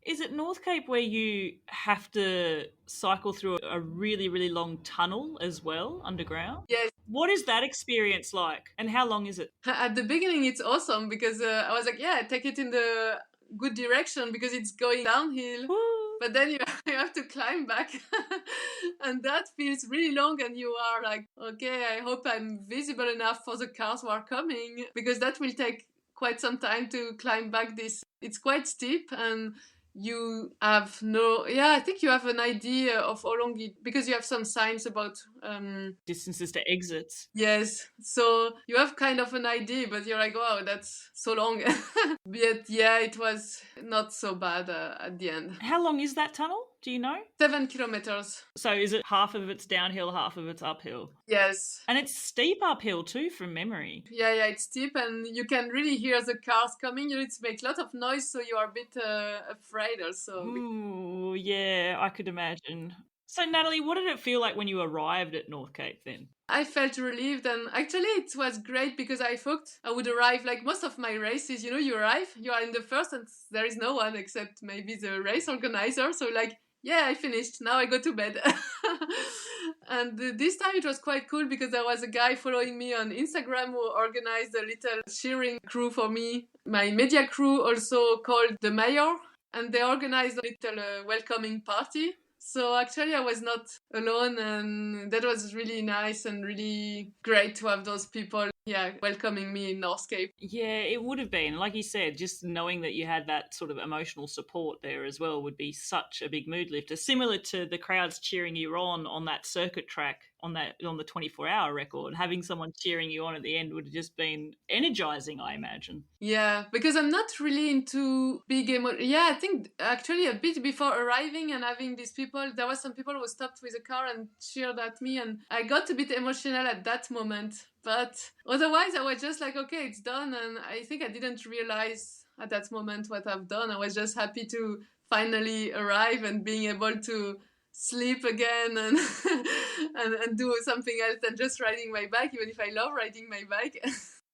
Is it North Cape where you have to cycle through a really, really long tunnel as well, underground? Yes. What is that experience like, and how long is it? At the beginning, it's awesome because I was like, yeah, take it in the good direction because it's going downhill. Woo! But then you have to climb back, and that feels really long. And you are like, okay, I hope I'm visible enough for the cars who are coming because that will take quite some time to climb back this. It's quite steep, and you have I think you have an idea of how long it, because you have some signs about distances to exits. Yes, so you have kind of an idea, but you're like, wow, that's so long. But yeah, it was not so bad at the end. How long is that tunnel? Do you know? 7 kilometers. So is it half of it's downhill, half of it's uphill? Yes. And it's steep uphill too, from memory. Yeah, it's steep, and you can really hear the cars coming. You need to make a lot of noise, so you are a bit afraid also. Ooh, yeah, I could imagine. So, Nathalie, what did it feel like when you arrived at North Cape then? I felt relieved, and actually it was great because I thought I would arrive like most of my races. You arrive, you are in the first, and there is no one except maybe the race organizer. So like, yeah, I finished. Now I go to bed. And this time it was quite cool because there was a guy following me on Instagram who organized a little cheering crew for me. My media crew also called the mayor, and they organized a little welcoming party. So actually I was not alone, and that was really nice and really great to have those people, welcoming me in North Cape. Yeah, it would have been. Like you said, just knowing that you had that sort of emotional support there as well would be such a big mood lifter, similar to the crowds cheering you on that circuit track on the 24-hour record. Having someone cheering you on at the end would have just been energizing, I imagine. Yeah, because I'm not really into big I think actually a bit before arriving and having these people, there was some people who stopped with a car and cheered at me, and I got a bit emotional at that moment. But otherwise, I was just like, okay, it's done. And I think I didn't realize at that moment what I've done. I was just happy to finally arrive and being able to sleep again and and do something else than just riding my bike, even if I love riding my bike.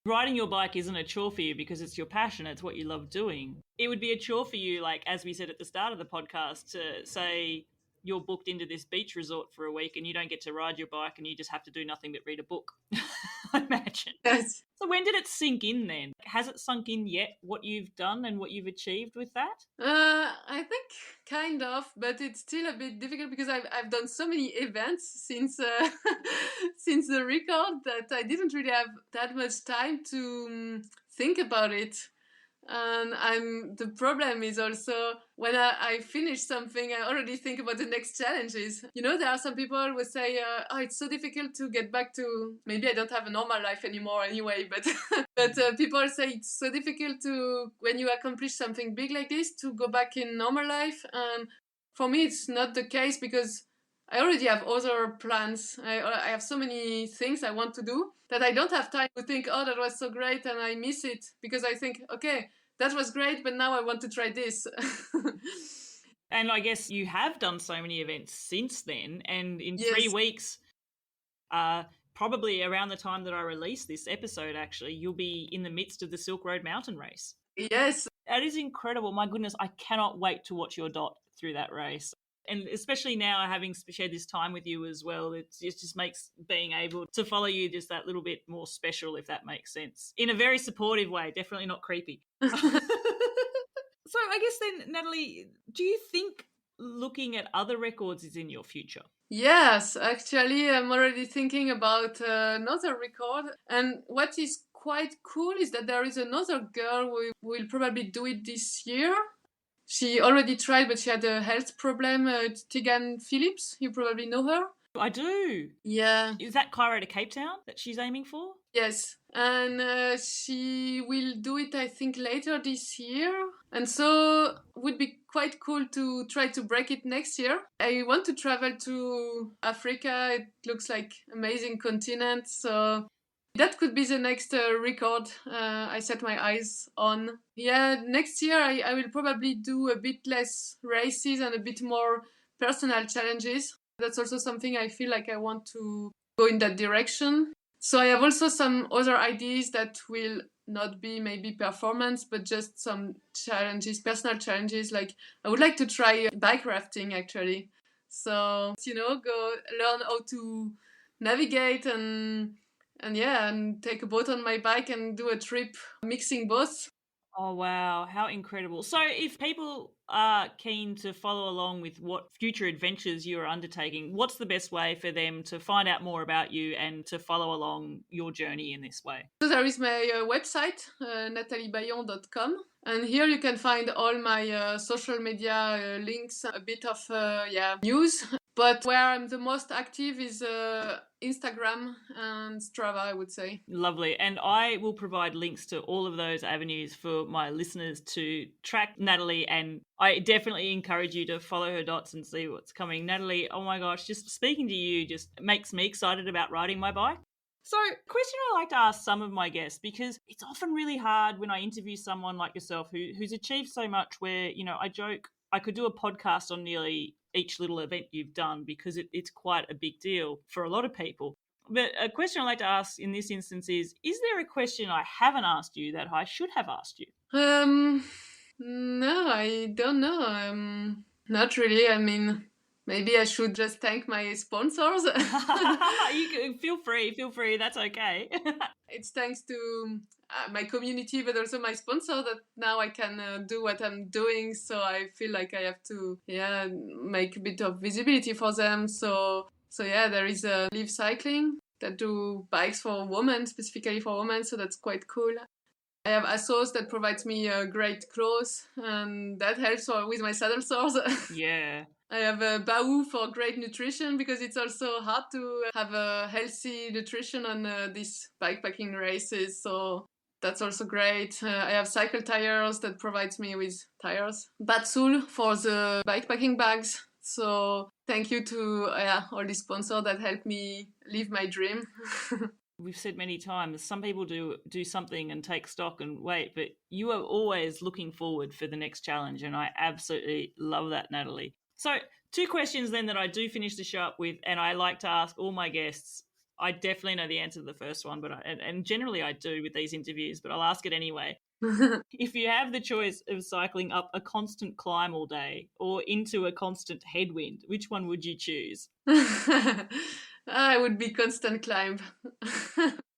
Riding your bike isn't a chore for you because it's your passion, it's what you love doing. It would be a chore for you, like as we said at the start of the podcast, to say you're booked into this beach resort for a week and you don't get to ride your bike and you just have to do nothing but read a book, I imagine. Yes. So when did it sink in then? Has it sunk in yet what you've done and what you've achieved with that? I think kind of, but it's still a bit difficult because I've done so many events since since the record that I didn't really have that much time to think about it. And the problem is also when I finish something, I already think about the next challenges. There are some people who say, it's so difficult to get back to, maybe I don't have a normal life anymore anyway, but but people say it's so difficult to, when you accomplish something big like this, to go back in normal life. And for me, it's not the case because I already have other plans. I have so many things I want to do that I don't have time to think, oh, that was so great and I miss it, because I think, okay, that was great, but now I want to try this. And I guess you have done so many events since then, and in Yes. 3 weeks, probably around the time that I release this episode, actually, you'll be in the midst of the Silk Road Mountain Race. Yes. That is incredible. My goodness, I cannot wait to watch your dot through that race. And especially now, having shared this time with you as well, it just makes being able to follow you just that little bit more special, if that makes sense. In a very supportive way, definitely not creepy. So I guess then, Nathalie, do you think looking at other records is in your future? Yes, actually, I'm already thinking about another record. And what is quite cool is that there is another girl who will probably do it this year. She already tried, but she had a health problem. Tegan Phillips, you probably know her. I do. Yeah. Is that Cairo to Cape Town that she's aiming for? Yes, and she will do it, I think, later this year. And so would be quite cool to try to break it next year. I want to travel to Africa. It looks like amazing continent. So that could be the next record I set my eyes on. Yeah, next year I will probably do a bit less races and a bit more personal challenges. That's also something I feel like I want to go in that direction. So I have also some other ideas that will not be maybe performance, but just some challenges, personal challenges. Like I would like to try bike rafting actually. So, go learn how to navigate and take a boat on my bike and do a trip mixing both. Oh, wow. How incredible. So if people are keen to follow along with what future adventures you are undertaking, what's the best way for them to find out more about you and to follow along your journey in this way? So there is my website, nathaliebaillon.com. And here you can find all my social media links, a bit of news. But where I'm the most active is Instagram and Strava, I would say. Lovely. And I will provide links to all of those avenues for my listeners to track Nathalie. And I definitely encourage you to follow her dots and see what's coming. Nathalie, oh my gosh, just speaking to you just makes me excited about riding my bike. So, question I like to ask some of my guests, because it's often really hard when I interview someone like yourself who's achieved so much where, I joke, I could do a podcast on nearly each little event you've done because it's quite a big deal for a lot of people. But a question I like to ask in this instance is there a question I haven't asked you that I should have asked you? No, I don't know. Not really. I mean, maybe I should just thank my sponsors. You can, feel free. That's okay. It's thanks to my community, but also my sponsor that now I can do what I'm doing. So I feel like I have to, make a bit of visibility for them. So there is Live Cycling that do bikes for women, specifically for women. So that's quite cool. I have ASOS that provides me great clothes, and that helps with my saddle sores. Yeah. I have a Bawu for great nutrition because it's also hard to have a healthy nutrition on these bikepacking races. So that's also great. I have Cycle Tires that provides me with tires. Batsul for the bikepacking bags. So thank you to all the sponsors that help me live my dream. We've said many times, some people do something and take stock and wait, but you are always looking forward for the next challenge, and I absolutely love that, Nathalie. So 2 questions then that I do finish the show up with, and I like to ask all my guests. I definitely know the answer to the first one, but and generally I do with these interviews, but I'll ask it anyway. If you have the choice of cycling up a constant climb all day or into a constant headwind, which one would you choose? I would be constant climb.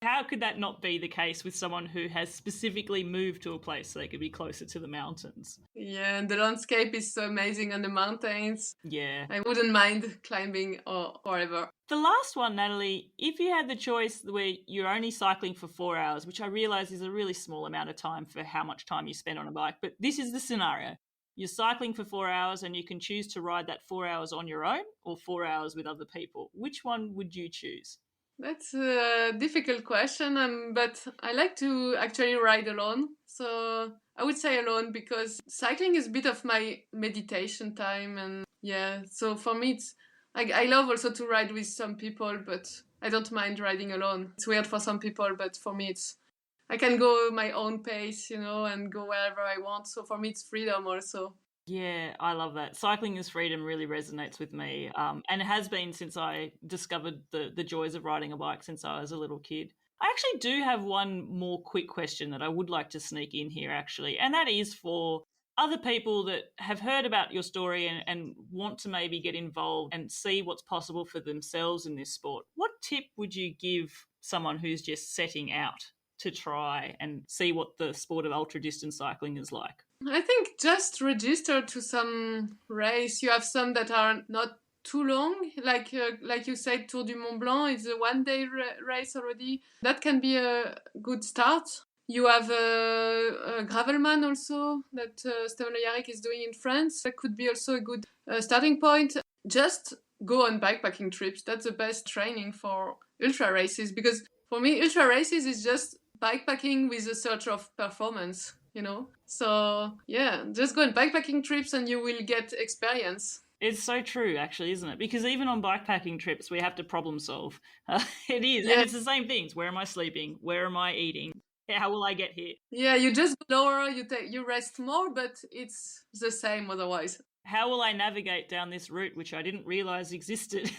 How could that not be the case with someone who has specifically moved to a place so they could be closer to the mountains? Yeah, and the landscape is so amazing on the mountains. Yeah. I wouldn't mind climbing or forever. The last one, Nathalie, if you had the choice where you're only cycling for 4 hours, which I realise is a really small amount of time for how much time you spend on a bike, but this is the scenario. You're cycling for 4 hours and you can choose to ride that 4 hours on your own or 4 hours with other people. Which one would you choose? That's a difficult question, but I like to actually ride alone. So I would say alone because cycling is a bit of my meditation time. And so for me, I love also to ride with some people, but I don't mind riding alone. It's weird for some people, but for me, I can go my own pace, and go wherever I want. So for me, it's freedom also. Yeah, I love that. Cycling as freedom really resonates with me, and it has been since I discovered the joys of riding a bike since I was a little kid. I actually do have one more quick question that I would like to sneak in here, actually, and that is for other people that have heard about your story and want to maybe get involved and see what's possible for themselves in this sport. What tip would you give someone who's just setting out to try and see what the sport of ultra-distance cycling is like? I think just register to some race. You have some that are not too long, like you said, Tour du Mont Blanc is a one-day race already. That can be a good start. You have a Gravelman also that Steven Le Yarrick is doing in France. That could be also a good starting point. Just go on bikepacking trips. That's the best training for ultra races, because for me, ultra races is just bikepacking with a sort of performance, So yeah, just go on bikepacking trips and you will get experience. It's so true, actually, isn't it? Because even on bikepacking trips, we have to problem solve. It is. Yeah. And it's the same things. Where am I sleeping? Where am I eating? How will I get here? Yeah, you just go lower, you rest more, but it's the same otherwise. How will I navigate down this route, which I didn't realize existed?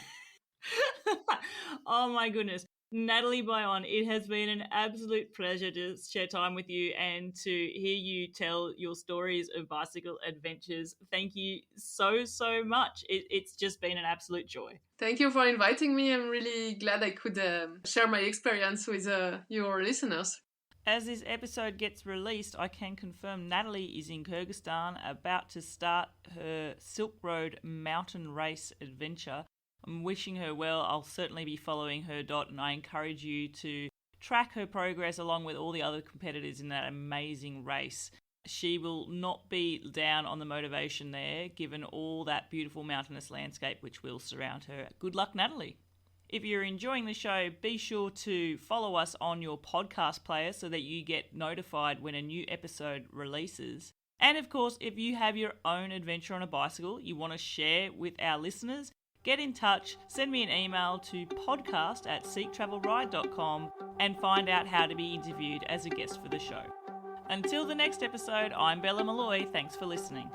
Oh my goodness. Nathalie Baillon, it has been an absolute pleasure to share time with you and to hear you tell your stories of bicycle adventures. Thank you so, so much. It's just been an absolute joy. Thank you for inviting me. I'm really glad I could share my experience with your listeners. As this episode gets released, I can confirm Nathalie is in Kyrgyzstan about to start her Silk Road mountain race adventure. I'm wishing her well. I'll certainly be following her and I encourage you to track her progress along with all the other competitors in that amazing race. She will not be down on the motivation there, given all that beautiful mountainous landscape which will surround her. Good luck, Nathalie. If you're enjoying the show, be sure to follow us on your podcast player so that you get notified when a new episode releases. And of course, if you have your own adventure on a bicycle you want to share with our listeners, get in touch, send me an email to podcast@seektravelride.com and find out how to be interviewed as a guest for the show. Until the next episode, I'm Bella Malloy. Thanks for listening.